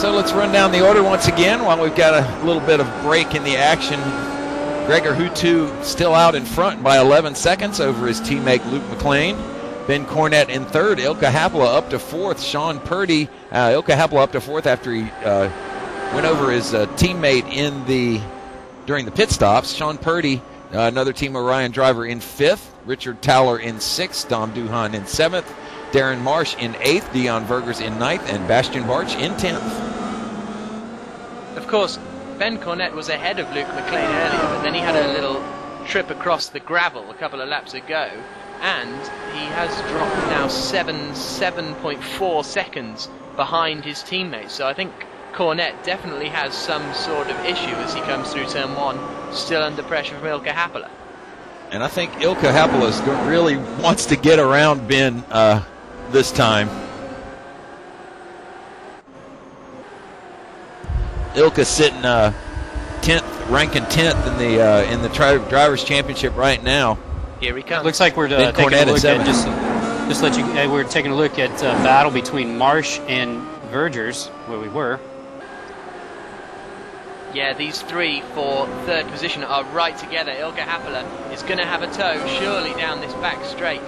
So let's run down the order once again while we've got a little bit of break in the action. Gregor Huttu still out in front by 11 seconds over his teammate Luke McLean. Ben Cornett in third. Ilka Happala up to fourth. Sean Purdy, Ilka Happala up to fourth after he went over his teammate during the pit stops. Sean Purdy, another Team Orion driver, in fifth. Richard Towler in sixth. Dom Duhan in seventh. Darren Marsh in eighth. Dion Vergers in ninth. And Bastian Barch in 10th. Of course, Ben Cornett was ahead of Luke McLean earlier, but then he had a little trip across the gravel a couple of laps ago, and he has dropped now 7.4 seconds behind his teammates. So I think Cornett definitely has some sort of issue as he comes through turn one, still under pressure from Ilka Happala. And I think Ilka Happala really wants to get around Ben this time. Ilka sitting 10th, ranking 10th in the Drivers' Championship right now. Here he comes. Looks like we're taking a look at just let you. We're taking a look at battle between Marsh and Vergers, where we were. Yeah, these three for third position are right together. Ilka Happala is going to have a tow surely down this back straight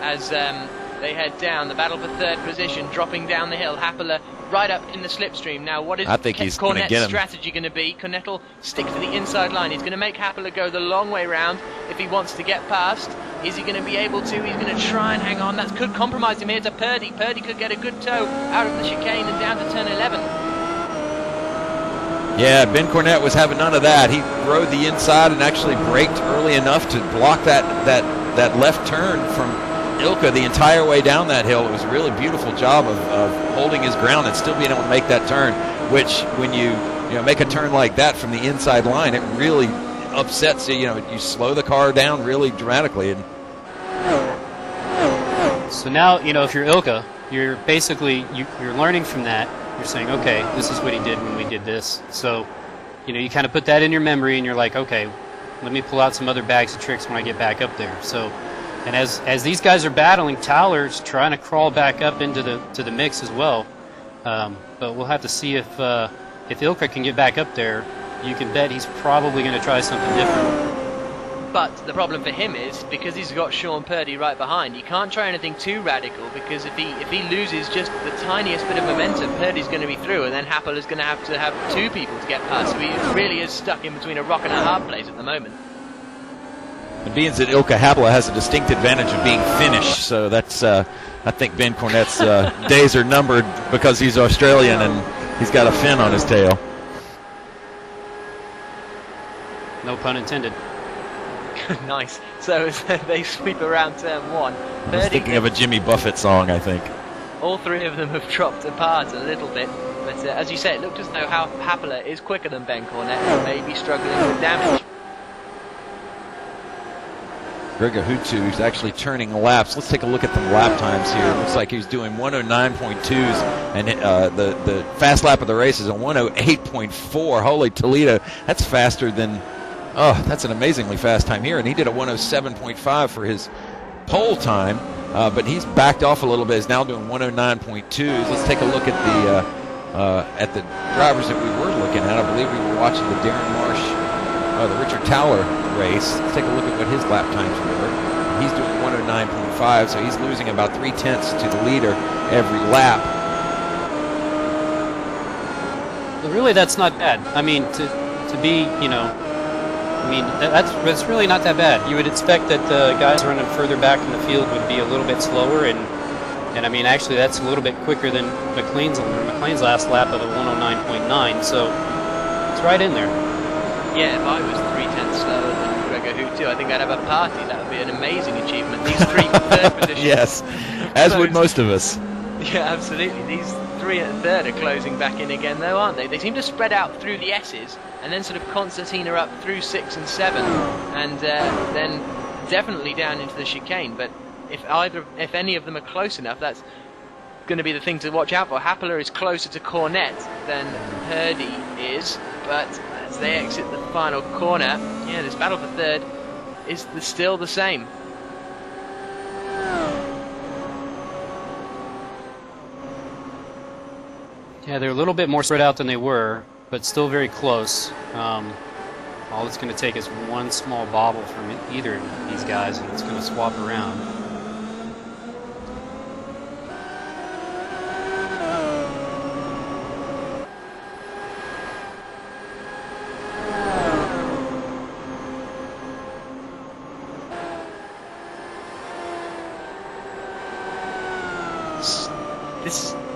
as they head down. The battle for third position, dropping down the hill. Happala right up in the slipstream. Now, what is Cornett's strategy going to be? Cornett will stick to the inside line. He's going to make Happala go the long way round if he wants to get past. Is he going to be able to? He's going to try and hang on. That could compromise him here to Purdy. Purdy could get a good tow out of the chicane and down to turn 11. Yeah, Ben Cornett was having none of that. He rode the inside and actually braked early enough to block that left turn from Ilka the entire way down that hill. It was a really beautiful job of holding his ground and still being able to make that turn, which when you make a turn like that from the inside line, it really upsets you. You slow the car down really dramatically. And so now, if you're Ilka, you're basically you're learning from that. You're saying, okay, this is what he did when we did this. So, you kind of put that in your memory, and you're like, okay, let me pull out some other bags of tricks when I get back up there. So, and as these guys are battling, Towler's trying to crawl back up into the mix as well. But we'll have to see if Ilka can get back up there. You can bet he's probably going to try something different. But the problem for him is, because he's got Sean Purdy right behind, he can't try anything too radical, because if he loses just the tiniest bit of momentum, Purdy's going to be through, and then Happala's going to have two people to get past. So he really is stuck in between a rock and a hard place at the moment. It means that Ilka Happala has a distinct advantage of being Finnish, so that's I think Ben Cornett's days are numbered because he's Australian and he's got a fin on his tail. No pun intended. Nice. So as they sweep around turn one, I was thinking of a Jimmy Buffett song, I think. All three of them have dropped apart a little bit, but as you say, it looked as though Happala is quicker than Ben Cornett and may be struggling with damage. Gregor Huttu is actually turning laps. Let's take a look at the lap times here. It looks like he's doing 109.2s, and the fast lap of the race is a 108.4. Holy Toledo, that's faster than... Oh, that's an amazingly fast time here, and he did a 107.5 for his pole time, but he's backed off a little bit. He's now doing 109.2s. Let's take a look at the drivers that we were looking at. I believe we were watching the Darren Marsh, the Richard Towler race. Let's take a look at what his lap times were. He's doing 109.5, so he's losing about 0.3 to the leader every lap. Well, really, that's not bad. I mean, to be, that's really not that bad. You would expect that the guys running further back in the field would be a little bit slower, and I mean, actually, that's a little bit quicker than McLean's last lap of a 109.9, so it's right in there. Yeah, if I was 0.3 slower than Gregor Huttu, I think I'd have a party. That would be an amazing achievement. These three third positions. Yes, as would most of us. Yeah, absolutely. These three at third are closing back in again, though, aren't they? They seem to spread out through the S's, and then sort of concertina up through 6 and 7, and then definitely down into the chicane. But if any of them are close enough, that's going to be the thing to watch out for. Happala is closer to Cornett than Purdy is, but as they exit the final corner, yeah, this battle for third is still the same. Yeah, they're a little bit more spread out than they were, but still very close. All it's going to take is one small bobble from either of these guys, and it's going to swap around.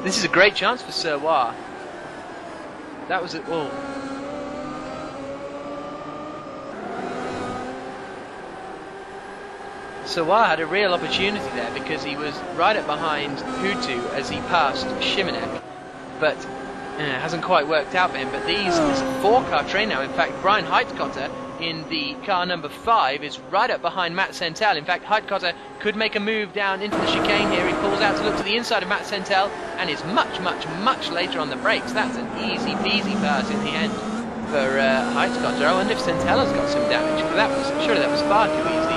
This is a great chance for Serwa. That was it. Oh. Serwa had a real opportunity there because he was right up behind Huttu as he passed Shimanek, but hasn't quite worked out for him. But there's a 4-car train now. In fact, Brian Heitkotter in the car number 5 is right up behind Matt Sentel. In fact, Heitkotter could make a move down into the chicane here. He pulls out to look to the inside of Matt Sentel and is much later on the brakes. That's an easy peasy pass in the end for Heitkotter. I wonder if Sentel has got some damage, but surely that was far too easy.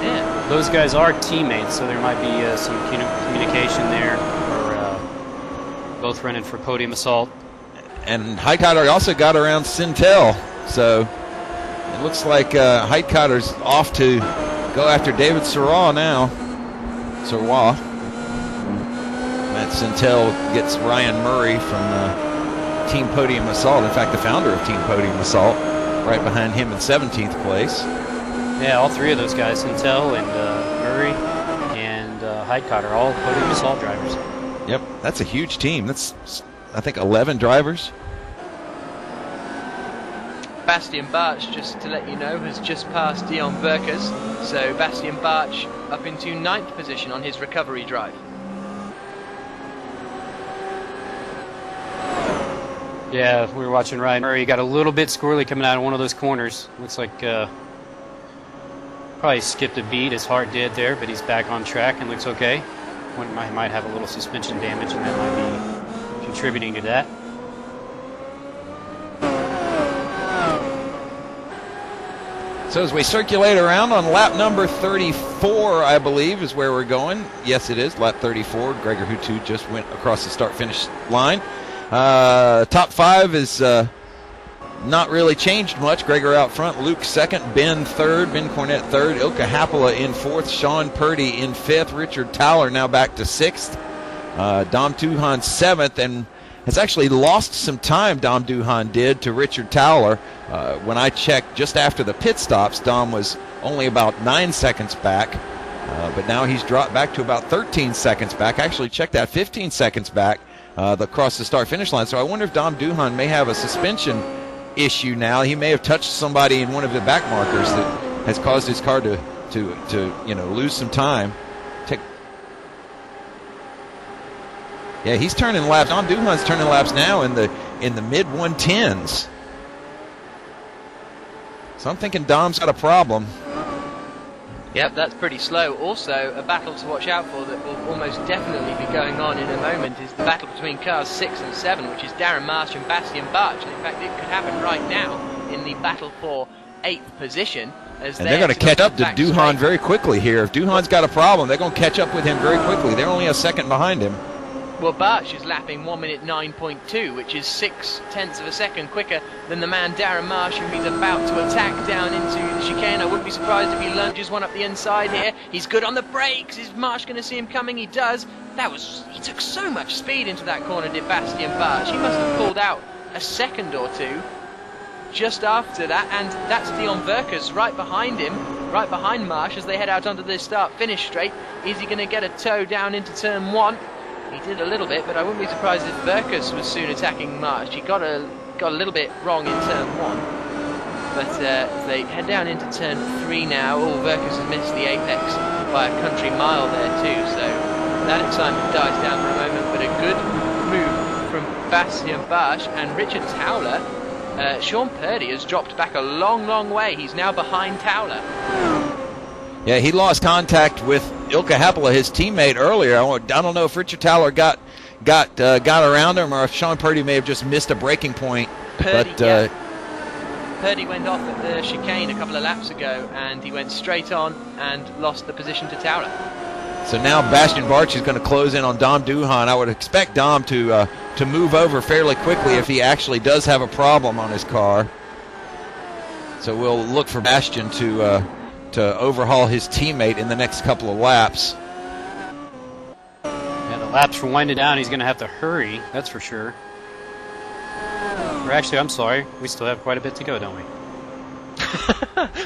Yeah. Those guys are teammates, so there might be some communication there. Or both running for podium assault. And Heitkotter also got around Sentel, so it looks like Heitkotter's off to go after David Serwa now. Serwa. Matt Sentel gets Ryan Murray from Team Podium Assault. In fact, the founder of Team Podium Assault, right behind him in 17th place. Yeah, all three of those guys, Sentel and Murray and Heitkotter, all Podium Assault drivers. Yep, that's a huge team. That's, I think, 11 drivers. Bastian Barch, just to let you know, has just passed Dion Verkers. So Bastian Barch up into 9th position on his recovery drive. Yeah, we were watching Ryan Murray. He got a little bit squirrely coming out of one of those corners. Looks like probably skipped a beat. His heart did there, but he's back on track and looks okay. Might have a little suspension damage, and that might be contributing to that. So as we circulate around on lap number 34, I believe, is where we're going. Yes, it is, lap 34. Gregor Huttu just went across the start-finish line. Top 5 is not really changed much. Gregor out front, Luke second, Ben third, Ben Cornett third, Ilka Happala in 4th, Sean Purdy in 5th, Richard Towler now back to 6th, Dom Duhan 7th, and has actually lost some time, Dom Duhan did, to Richard Towler. When I checked just after the pit stops, Dom was only about 9 seconds back, but now he's dropped back to about 13 seconds back. I actually checked that, 15 seconds back across the start-finish line. So I wonder if Dom Duhan may have a suspension issue now. He may have touched somebody in one of the back markers that has caused his car to lose some time. Yeah, he's turning laps. Dom Duhan's turning laps now in the mid 110s. So I'm thinking Dom's got a problem. Yep, that's pretty slow. Also, a battle to watch out for that will almost definitely be going on in a moment is the battle between cars 6 and 7, which is Darren Marsh and Bastian Barch. And in fact, it could happen right now in the battle for 8th position. And they're going to catch up to Duhan very quickly here. If Duhan's got a problem, they're going to catch up with him very quickly. They're only a second behind him. Well, Barch is lapping 1 minute 9.2, which is 0.6 of a second quicker than the man Darren Marsh, who he's about to attack down into the chicane. I wouldn't be surprised if he lunges one up the inside here. He's good on the brakes. Is Marsh going to see him coming? He does. He took so much speed into that corner, did Bastian Barch. He must have pulled out a second or two just after that, and that's Dion Verkers right behind him, right behind Marsh as they head out onto the start-finish straight. Is he going to get a tow down into turn 1? He did a little bit, but I wouldn't be surprised if Verkers was soon attacking Marsh. He got a little bit wrong in turn 1. But as they head down into turn 3 now, Verkers has missed the apex by a country mile there too, so that excitement dies down for a moment, but a good move from Bastian Barch and Richard Towler. Sean Purdy has dropped back a long way. He's now behind Towler. Yeah, he lost contact with Ilka Happala, his teammate, earlier. I don't know if Richard Towler got around him or if Sean Purdy may have just missed a braking point. Purdy went off at the chicane a couple of laps ago, and he went straight on and lost the position to Towler. So now Bastian Barch is going to close in on Dom Duhan. I would expect Dom to move over fairly quickly if he actually does have a problem on his car. So we'll look for Bastian to overhaul his teammate in the next couple of laps. Yeah, the laps are winding down. He's going to have to hurry, that's for sure. Or actually, I'm sorry, we still have quite a bit to go, don't we?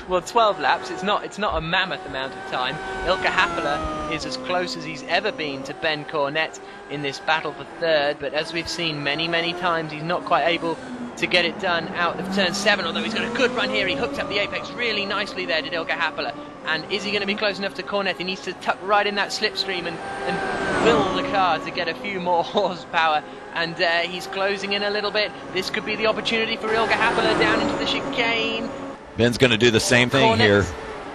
Well, 12 laps, it's not a mammoth amount of time. Ilkka Happela is as close as he's ever been to Ben Cornette in this battle for third, but as we've seen many, many times, he's not quite able to get it done out of turn 7, although he's got a good run here. He hooked up the apex really nicely there, did Ilkka Happela. And is he going to be close enough to Cornette? He needs to tuck right in that slipstream and will the car to get a few more horsepower. And he's closing in a little bit. This could be the opportunity for Ilkka Happela down into the chicane. Ben's going to do the same thing here.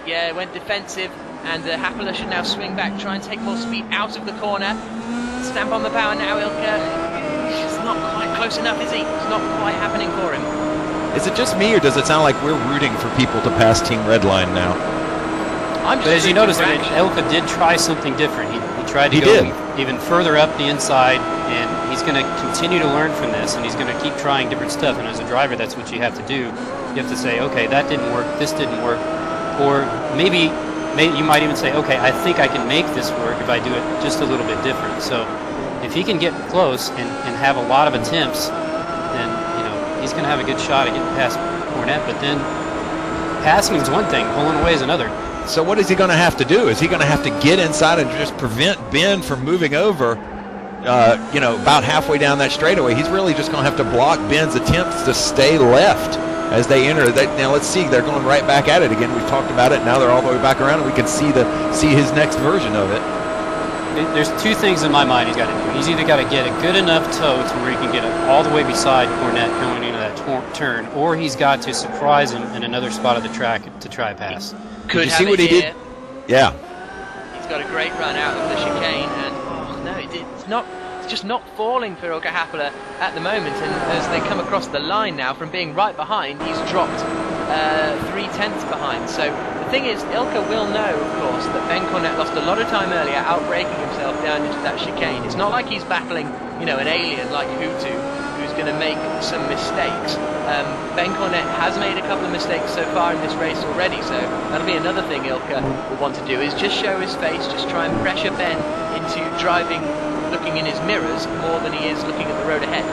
Yeah, went defensive, and Happela should now swing back, try and take more speed out of the corner. Stamp on the power now, Ilkka. He's not quite close enough, is he? It's not quite happening for him. Is it just me, or does it sound like we're rooting for people to pass Team Redline now? But as you notice, Ilkka did try something different. He tried to go even further up the inside, and he's going to continue to learn from this, and he's going to keep trying different stuff. And as a driver, that's what you have to do. You have to say, okay, that didn't work, this didn't work. Or maybe you might even say, okay, I think I can make this work if I do it just a little bit different. So if he can get close and have a lot of attempts, then he's going to have a good shot at getting past Cornette. But then passing is one thing, pulling away is another. So what is he going to have to do? Is he going to have to get inside and just prevent Ben from moving over, about halfway down that straightaway? He's really just going to have to block Ben's attempts to stay left as they enter. Now let's see, they're going right back at it again. We've talked about it. Now they're all the way back around, and we can see his next version of it. There's two things in my mind he's got to do. He's either got to get a good enough toe to where he can get all the way beside Cornette going into that turn, or he's got to surprise him in another spot of the track to try pass. Could you see what he did? Yeah. He's got a great run out of the chicane, and it's just not falling for Ilkka Happela at the moment. And as they come across the line now, from being right behind, he's dropped 3/10 behind. So the thing is, Ilkka will know, of course, that Ben Cornette lost a lot of time earlier outbraking himself down into that chicane. It's not like he's battling, an alien like Huttu, who's going to make some mistakes. Ben Cornette has made a couple of mistakes so far in this race already, so that'll be another thing Ilkka will want to do, is just show his face, just try and pressure Ben into driving, looking in his mirrors more than he is looking at the road ahead.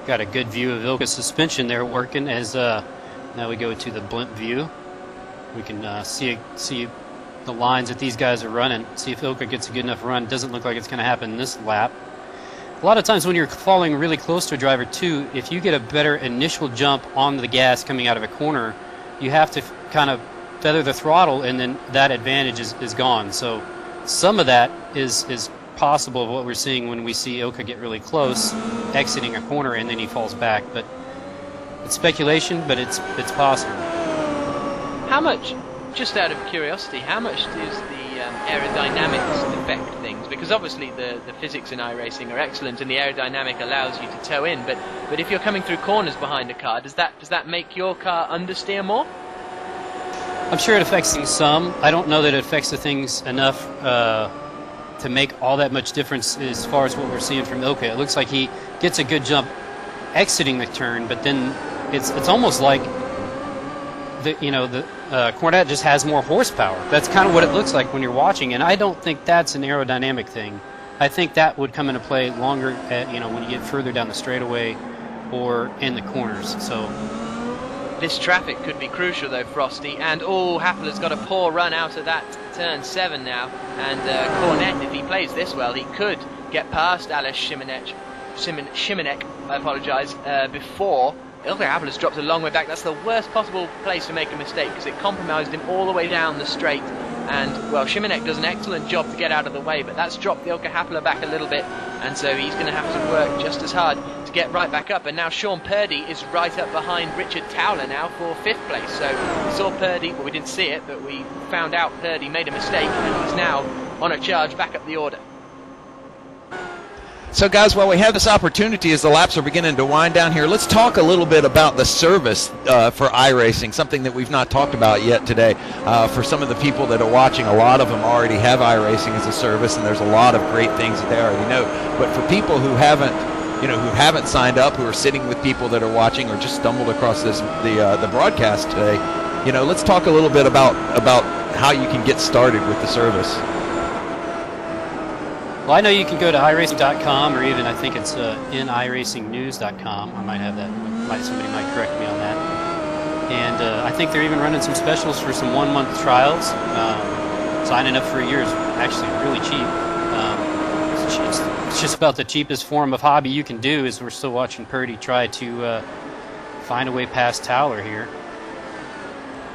Got a good view of Ilkka's suspension there working as now we go to the blimp view. We can see the lines that these guys are running, see if Ilkka gets a good enough run. Doesn't look like it's going to happen this lap. A lot of times when you're falling really close to a driver too, if you get a better initial jump on the gas coming out of a corner, you have to kind of feather the throttle, and then that advantage is gone. So some of that is possible of what we're seeing when we see Ilkka get really close, exiting a corner, and then he falls back. But it's speculation, but it's possible. How much, just out of curiosity, how much does the aerodynamics affect things? Because obviously the physics in iRacing are excellent, and the aerodynamic allows you to toe in. But if you're coming through corners behind a car, does that make your car understeer more? I'm sure it affects things some. I don't know that it affects the things enough to make all that much difference as far as what we're seeing from Ilkka. It looks like he gets a good jump exiting the turn, but then it's almost like Cornette just has more horsepower. That's kind of what it looks like when you're watching, and I don't think that's an aerodynamic thing. I think that would come into play longer at, when you get further down the straightaway or in the corners. So this traffic could be crucial though, Frosty, and Happela's got a poor run out of that turn 7 now, and Cornette, if he plays this well, he could get past Ales Šimenek, I apologise, before Ilkka Happela's dropped a long way back. That's the worst possible place to make a mistake, because it compromised him all the way down the straight. And, well, Šimenek does an excellent job to get out of the way, but that's dropped Ilkka Happela back a little bit, and so he's going to have to work just as hard to get right back up. And now Sean Purdy is right up behind Richard Towler now for 5th place. So we saw Purdy, well, we didn't see it, but we found out Purdy made a mistake, and he's now on a charge back up the order. So, guys, while we have this opportunity as the laps are beginning to wind down here, let's talk a little bit about the service for iRacing, something that we've not talked about yet today. For some of the people that are watching, a lot of them already have iRacing as a service, and there's a lot of great things that they already know. But for people who haven't signed up, who are sitting with people that are watching or just stumbled across the broadcast today, let's talk a little bit about how you can get started with the service. Well, I know you can go to iRacing.com, or even I think it's in iRacingNews.com. I might have that. Somebody might correct me on that. And I think they're even running some specials for some 1-month trials. Signing up for a year is actually really cheap. It's just about the cheapest form of hobby you can do. As we're still watching Purdy try to find a way past Towler here.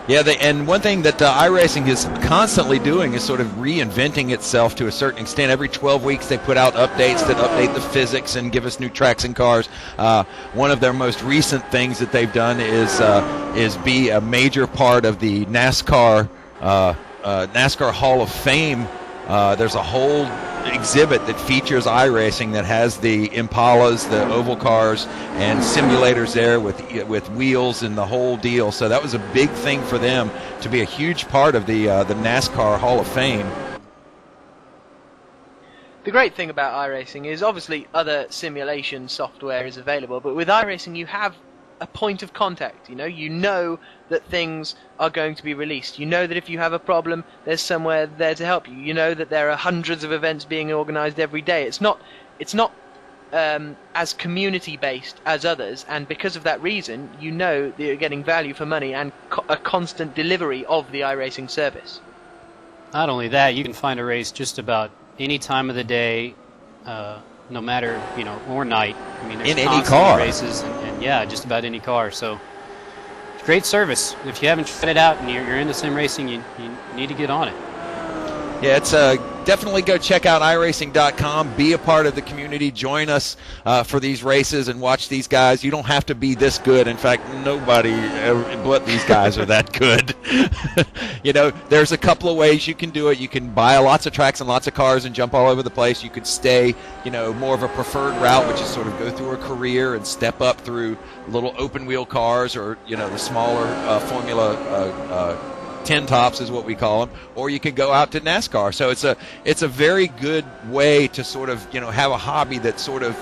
Yeah, and one thing that iRacing is constantly doing is sort of reinventing itself to a certain extent. Every 12 weeks they put out updates that update the physics and give us new tracks and cars. One of their most recent things that they've done is be a major part of the NASCAR Hall of Fame. There's a whole exhibit that features iRacing that has the Impalas, the oval cars, and simulators there with wheels and the whole deal. So that was a big thing for them to be a huge part of the NASCAR Hall of Fame. The great thing about iRacing is obviously other simulation software is available, but with iRacing you have a point of contact. You know that things are going to be released. You know that if you have a problem, there's somewhere there to help you. You know that there are hundreds of events being organised every day. It's not as community-based as others, and because of that reason, you know that you're getting value for money and a constant delivery of the iRacing service. Not only that, you can find a race just about any time of the day, no matter, or night. I mean, there's in any car races, and yeah, just about any car. So, great service. If you haven't tried it out and you're into sim racing, you need to get on it. Yeah, it's definitely go check out iRacing.com. Be a part of the community. Join us for these races and watch these guys. You don't have to be this good. In fact, nobody but these guys are that good. There's a couple of ways you can do it. You can buy lots of tracks and lots of cars and jump all over the place. You could stay, more of a preferred route, which is sort of go through a career and step up through little open wheel cars, or the smaller Formula 10 tops is what we call them, or you can go out to NASCAR. So it's a very good way to sort of have a hobby that sort of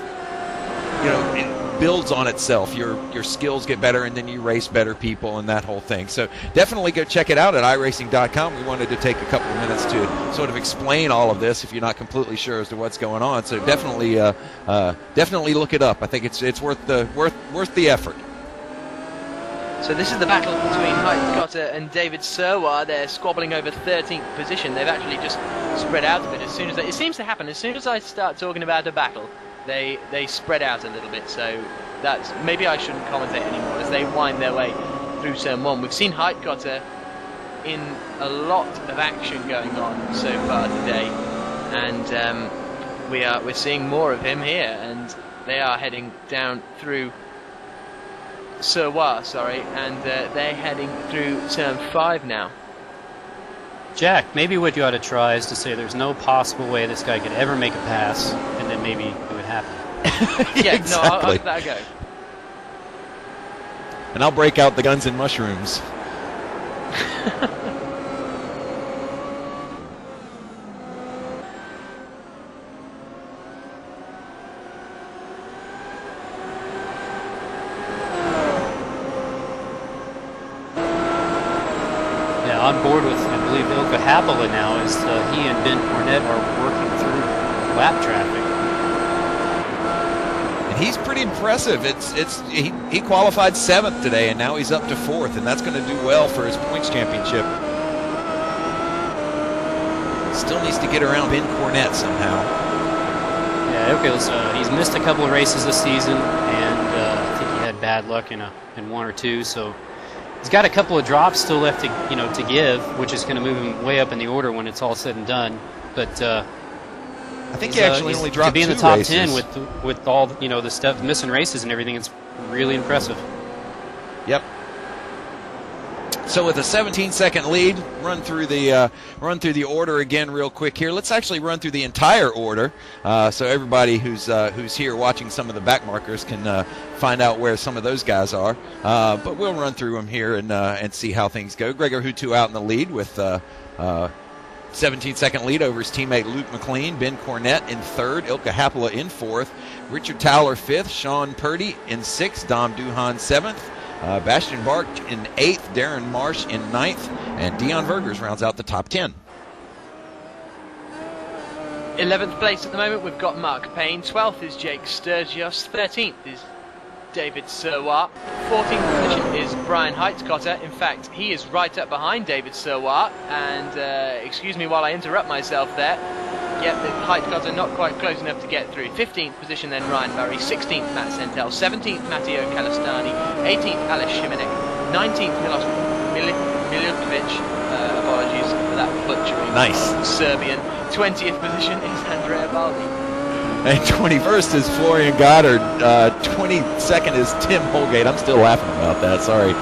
it builds on itself. Your skills get better, and then you race better people and that whole thing. So definitely go check it out at iRacing.com. We wanted to take a couple of minutes to sort of explain all of this if you're not completely sure as to what's going on. So definitely look it up. I think it's worth the effort. So this is the battle between Huttu and David Serwa. They're squabbling over 13th position. They've actually just spread out a bit. It seems to happen as soon as I start talking about a battle, they spread out a little bit. So that's maybe I shouldn't commentate anymore as they wind their way through turn 1. We've seen Huttu in a lot of action going on so far today, and we're seeing more of him here. And they are heading down through Serwa, and they're heading through turn 5 now. Jack, maybe what you ought to try is to say there's no possible way this guy could ever make a pass, and then maybe it would happen. Yeah, exactly. No, I'll give that a go. And I'll break out the guns and mushrooms. On board with, I believe, Ilka Happala now, as he and Ben Cornett are working through lap traffic. And he's pretty impressive. He qualified 7th today, and now he's up to 4th, and that's going to do well for his points championship. Still needs to get around Ben Cornett somehow. Yeah, Ilka, he's missed a couple of races this season, and I think he had bad luck in 1 or 2, so he's got a couple of drops still left to give, which is going to move him way up in the order when it's all said and done. But I think he actually only dropped 2 to be in the top races. 10 with all the stuff, missing races and everything. It's really impressive. Yep. So with a 17-second lead, run through the order again real quick here. Let's actually run through the entire order, so everybody who's here watching some of the back markers can find out where some of those guys are. But we'll run through them here and see how things go. Gregor Huttu out in the lead with 17-second lead over his teammate Luke McLean. Ben Cornett in third. Ilka Happala in fourth. Richard Towler fifth. Sean Purdy in sixth. Dom Duhan seventh. Bastian Bark in 8th, Darren Marsh in 9th, and Dion Vergers rounds out the top 10. 11th place at the moment, we've got Mark Payne. 12th is Jake Sturgios. 13th is David Serwat. 14th position is Brian Heitkotter. In fact, he is right up behind David Serwat. And excuse me while I interrupt myself there. Yep, the Heitkotter not quite close enough to get through. 15th position then Ryan Murray. 16th Matt Sentel. 17th Matteo Calistani. 18th Alex Shimenek. 19th Milos Milikovic. Apologies for that butchering. Nice. Serbian. 20th position is Andrea Baldi. And 21st is Florian Goddard. 22nd is Tim Holgate. I'm still laughing about that, sorry.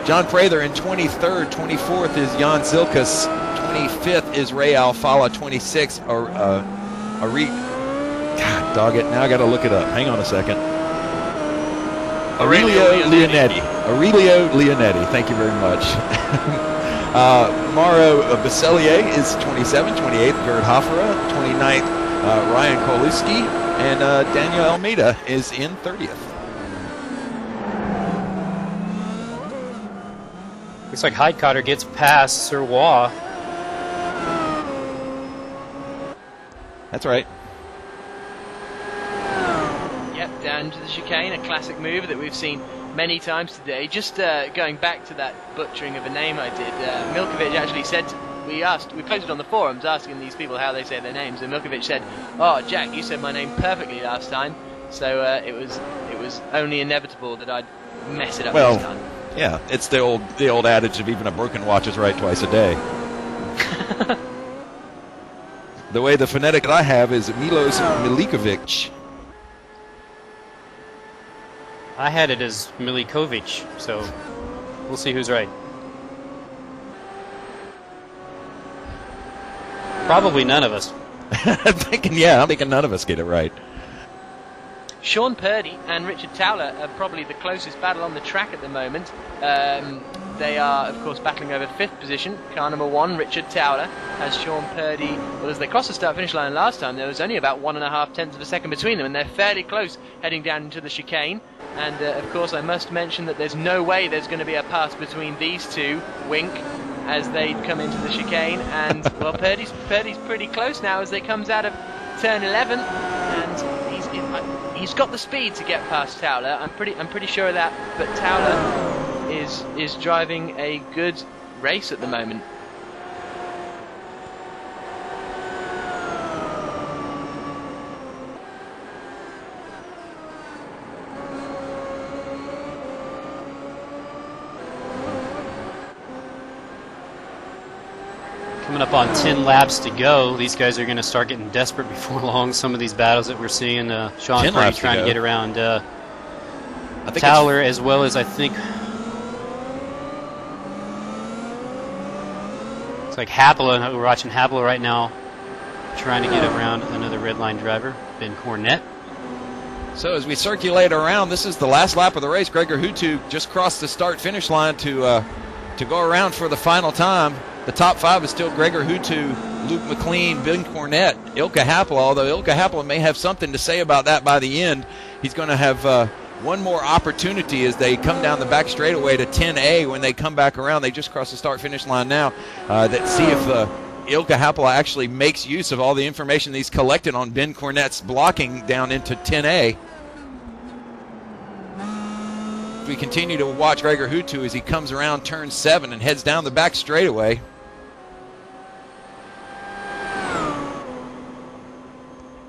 John Prather in 23rd. 24th is Jan Zilkas. 25th is Ray Alfala. 26th, God dog it, now I got to look it up. Hang on a second. Aurelio Leonetti. Aurelio Leonetti, thank you very much. Mauro Baselier is 27th. 28th, Gerd Hoffera. 29th, Ryan Koluski. And Daniel Almeida is in 30th. Looks like Heitkotter gets past Serwa. That's right. Yep, down to the chicane, a classic move that we've seen many times today. Just going back to that butchering of a name I did, Milkovic actually said, we posted on the forums asking these people how they say their names, and Milkovic said, "Oh, Jack, you said my name perfectly last time," so it was only inevitable that I'd mess it up this time. Yeah, it's the old adage of even a broken watch is right twice a day. The way the phonetic that I have is Milos Milikovic. I had it as Milikovic, so we'll see who's right. Probably none of us. I'm thinking none of us get it right. Sean Purdy and Richard Towler are probably the closest battle on the track at the moment. They are, of course, battling over 5th position. Car number 1, Richard Towler, has Sean Purdy. Well, as they crossed the start-finish line last time, there was only about 1.5 tenths of a second between them, and they're fairly close heading down into the chicane. And, of course, I must mention that there's no way there's going to be a pass between these two, wink, as they come into the chicane. And, well, Purdy's pretty close now as they comes out of turn 11, and he's got the speed to get past Towler. I'm pretty sure of that, but Towler is driving a good race at the moment. Coming up on 10 laps to go. These guys are going to start getting desperate before long. Some of these battles that we're seeing, Sean Purdy trying to get around Towler, as well as I think it's like Happala. We're watching Happala right now, trying to get around another red line driver, Ben Cornett. So as we circulate around, this is the last lap of the race. Gregor Huttu just crossed the start-finish line to go around for the final time. The top 5 is still Gregor Huttu, Luke McLean, Ben Cornett, Ilka Happala, although Ilka Happala may have something to say about that by the end. He's going to have one more opportunity as they come down the back straightaway to 10A when they come back around. They just crossed the start-finish line now. That see if Ilka Happala actually makes use of all the information he's collected on Ben Cornett's blocking down into 10A. We continue to watch Gregor Huttu as he comes around turn 7 and heads down the back straightaway.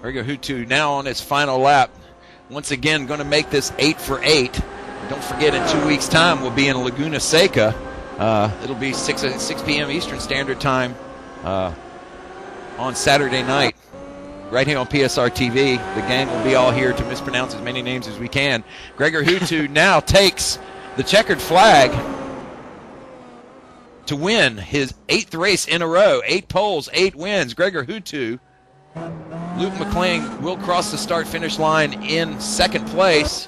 Gregor Huttu now on his final lap. Once again, going to make this 8 for 8. Don't forget, in 2 weeks' time, we'll be in Laguna Seca. It'll be 6 p.m. Eastern Standard Time on Saturday night, right here on PSR TV. The gang will be all here to mispronounce as many names as we can. Gregor Huttu now takes the checkered flag to win his 8th race in a row. 8 poles, 8 wins. Gregor Huttu. Luke McLean will cross the start-finish line in 2nd place.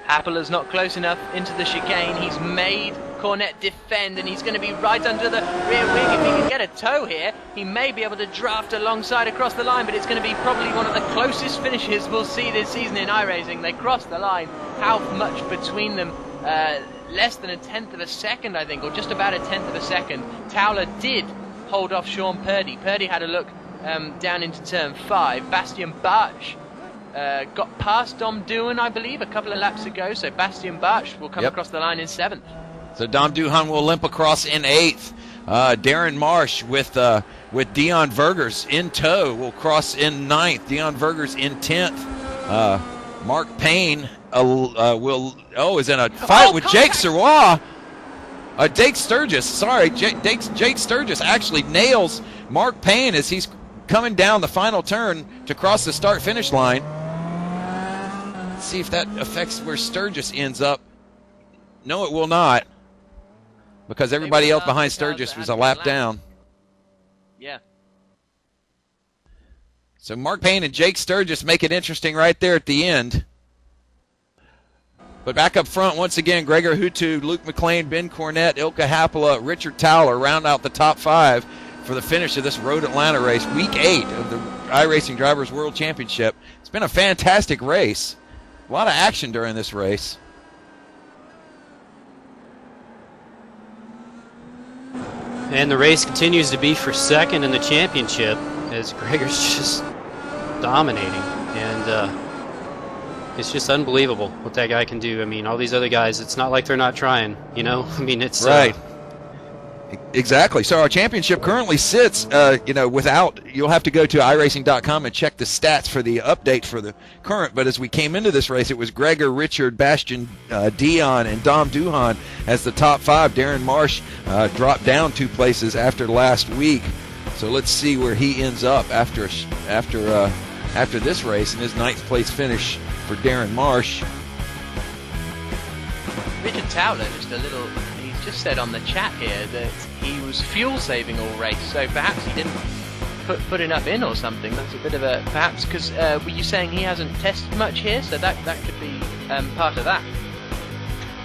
Happela's not close enough into the chicane. He's made Cornette defend, and he's going to be right under the rear wing. If he can get a tow here, he may be able to draft alongside across the line, but it's going to be probably one of the closest finishes we'll see this season in iRacing. They cross the line. How much between them? Less than 1/10 of a second, I think, or just about 1/10 of a second. Towler did hold off Sean Purdy. Purdy had a look down into turn 5. Bastian Barch got past Dom Doohan, I believe, a couple of laps ago, so Bastian Barch will come across the line in 7th. So Dom Doohan will limp across in 8th. Darren Marsh with Dion Vergers in tow will cross in 9th. Dion Vergers in 10th. Mark Payne is in a fight with Jake Serrois. Jake Sturgis, sorry. Jake Sturgis actually nails Mark Payne as he's coming down the final turn to cross the start-finish line. Let's see if that affects where Sturgis ends up. No, it will not, because everybody else behind Sturgis was a lap down. Yeah. So Mark Payne and Jake Sturgis make it interesting right there at the end. But back up front, once again, Gregor Huttu, Luke McLean, Ben Cornette, Ilka Happela, Richard Towler round out the top 5 for the finish of this Road Atlanta race, week 8 of the iRacing Drivers World Championship. It's been a fantastic race. A lot of action during this race. And the race continues to be for 2nd in the championship as Gregor's just dominating. And it's just unbelievable what that guy can do. I mean, all these other guys, it's not like they're not trying, you know? I mean, it's... Right. Exactly. So our championship currently sits, without, you'll have to go to iRacing.com and check the stats for the update for the current. But as we came into this race, it was Gregor, Richard, Bastian, Dion, and Dom Doohan as the top 5. Darren Marsh dropped down 2 places after last week. So let's see where he ends up after this race in his 9th place finish for Darren Marsh. Richard Towler, he's just said on the chat here that he was fuel saving all race, so perhaps he didn't put enough in or something. That's a bit of a perhaps, because were you saying he hasn't tested much here, so that could be part of that.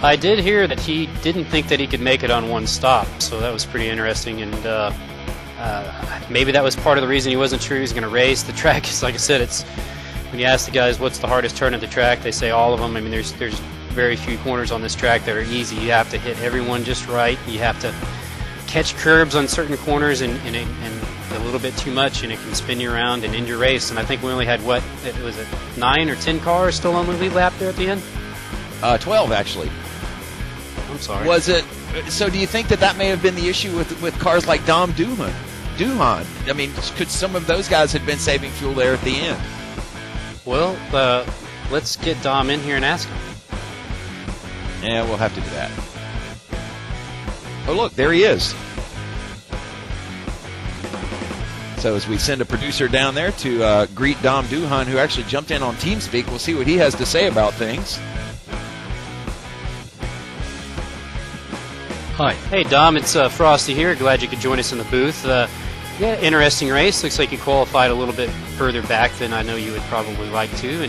I did hear that he didn't think that he could make it on one stop, so that was pretty interesting. And maybe that was part of the reason he wasn't sure he was going to race. The track is, like I said, it's when you ask the guys what's the hardest turn at the track, they say all of them. I mean, there's very few corners on this track that are easy. You have to hit everyone just right. You have to catch curbs on certain corners and a little bit too much, and it can spin you around and end your race. And I think we only had, 9 or 10 cars still on the lead lap there at the end? 12, actually. I'm sorry. Was it? So do you think that may have been the issue with cars like Dom Doohan? I mean, could some of those guys have been saving fuel there at the end? Well, let's get Dom in here and ask him. Yeah, we'll have to do that. Oh, look, there he is. So as we send a producer down there to greet Dom Doohan, who actually jumped in on TeamSpeak, we'll see what he has to say about things. Hi. Hey, Dom, it's Frosty here. Glad you could join us in the booth. Yeah, interesting race. Looks like you qualified a little bit further back than I know you would probably like to,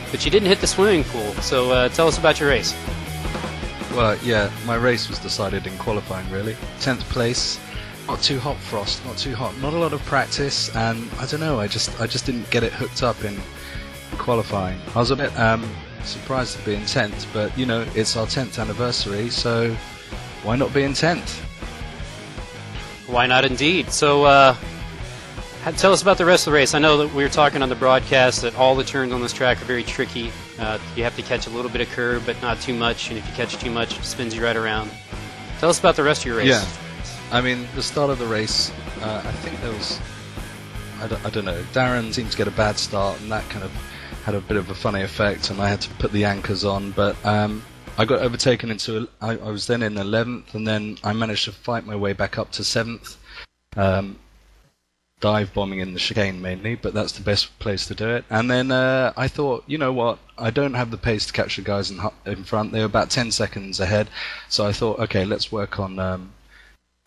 but you didn't hit the swimming pool. So tell us about your race. Well, yeah, my race was decided in qualifying, really. 10th place. Not too hot, Frost. Not too hot. Not a lot of practice, and I don't know. I just didn't get it hooked up in qualifying. I was a bit surprised to be in 10th, but it's our 10th anniversary, so why not be in 10th? Why not, indeed. So, tell us about the rest of the race. I know that we were talking on the broadcast that all the turns on this track are very tricky. You have to catch a little bit of curb, but not too much, and if you catch too much, it spins you right around. Tell us about the rest of your race. Yeah, I mean, the start of the race, I think there was, I don't know, Darren seemed to get a bad start, and that kind of had a bit of a funny effect, and I had to put the anchors on, but I got overtaken I was then in 11th, and then I managed to fight my way back up to 7th. Dive bombing in the chicane mainly, but that's the best place to do it. And then I thought, you know what, I don't have the pace to catch the guys in front. They were about 10 seconds ahead, so I thought, okay, let's work on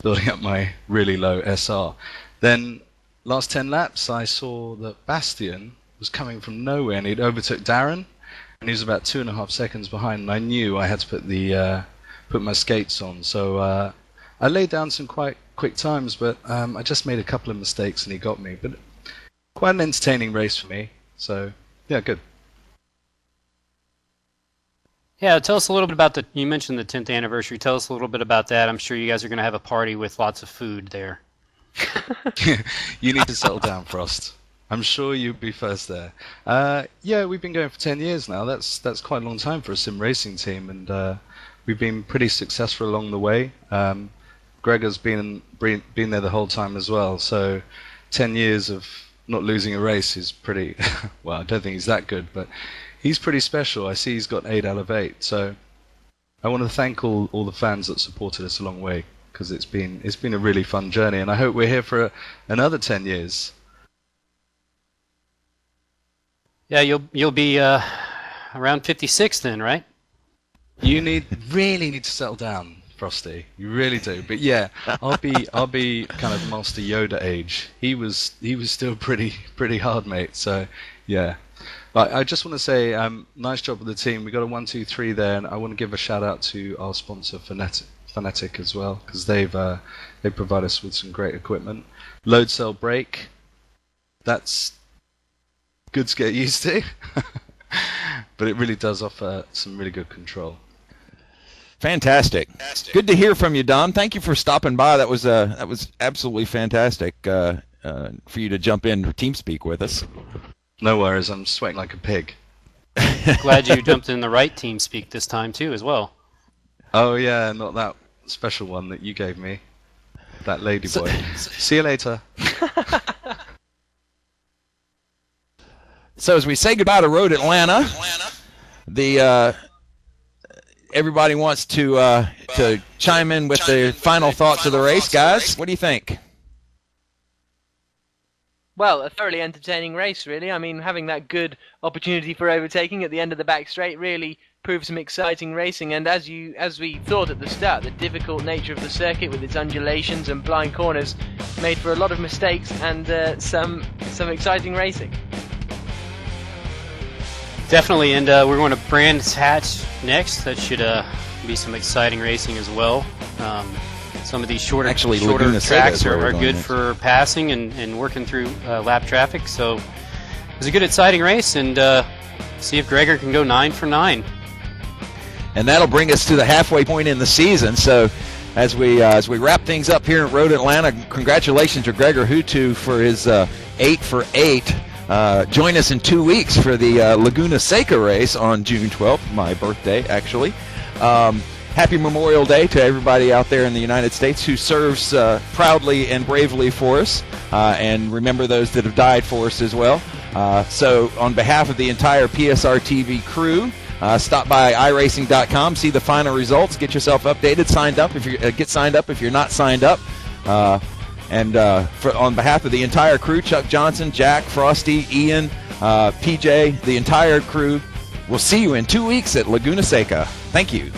building up my really low SR. Then last 10 laps, I saw that Bastian was coming from nowhere, and he'd overtook Darren, and he was about 2.5 seconds behind. And I knew I had to put my skates on, so I laid down some quite quick times, but I just made a couple of mistakes, and he got me. But quite an entertaining race for me. So yeah, good. Yeah, tell us a little bit about you mentioned the 10th anniversary. Tell us a little bit about that. I'm sure you guys are going to have a party with lots of food there. You need to settle down, Frost. I'm sure you'll be first there. Yeah, we've been going for 10 years now. That's quite a long time for a sim racing team, and we've been pretty successful along the way. Gregor's been there the whole time as well, so 10 years of not losing a race is pretty... well, I don't think he's that good, but he's pretty special. I see he's got 8 out of 8, so I want to thank all the fans that supported us a long way, because it's been a really fun journey, and I hope we're here for another 10 years. Yeah, you'll be around 56 then, right? You really need to settle down, Frosty. You really do. But yeah, I'll be kind of Master Yoda age. He was still pretty hard, mate. So yeah. But I just want to say, nice job with the team. We got a 1, 2, 3 there, and I want to give a shout out to our sponsor, Phonetic as well, because they provide us with some great equipment. Load cell brake. That's good to get used to, but it really does offer some really good control. Fantastic. Good to hear from you, Don. Thank you for stopping by. That was absolutely fantastic for you to jump in for TeamSpeak with us. No worries. I'm sweating like a pig. Glad you jumped in the right TeamSpeak this time too, as well. Oh yeah, not that special one that you gave me. That lady boy. See you later. So as we say goodbye to Road Atlanta, everybody wants to chime in with the final thoughts of the race, guys. What do you think? Well, a thoroughly entertaining race, really. I mean, having that good opportunity for overtaking at the end of the back straight really proved some exciting racing. And as we thought at the start, the difficult nature of the circuit with its undulations and blind corners made for a lot of mistakes and some exciting racing. Definitely, and we're going to Brands Hatch next. That should be some exciting racing as well. Some of these shorter tracks are good for passing and working through lap traffic. So it was a good, exciting race, and see if Gregor can go 9 for 9. And that'll bring us to the halfway point in the season. So as we wrap things up here at Road Atlanta, congratulations to Gregor Huttu for his 8 for 8. Join us in 2 weeks for the Laguna Seca race on June 12th, my birthday, actually. Happy Memorial Day to everybody out there in the United States who serves proudly and bravely for us, and remember those that have died for us as well. So on behalf of the entire PSR TV crew, stop by iRacing.com, see the final results, get yourself updated, get signed up if you're not signed up. And on behalf of the entire crew, Chuck Johnson, Jack, Frosty, Ian, PJ, the entire crew, we'll see you in 2 weeks at Laguna Seca. Thank you.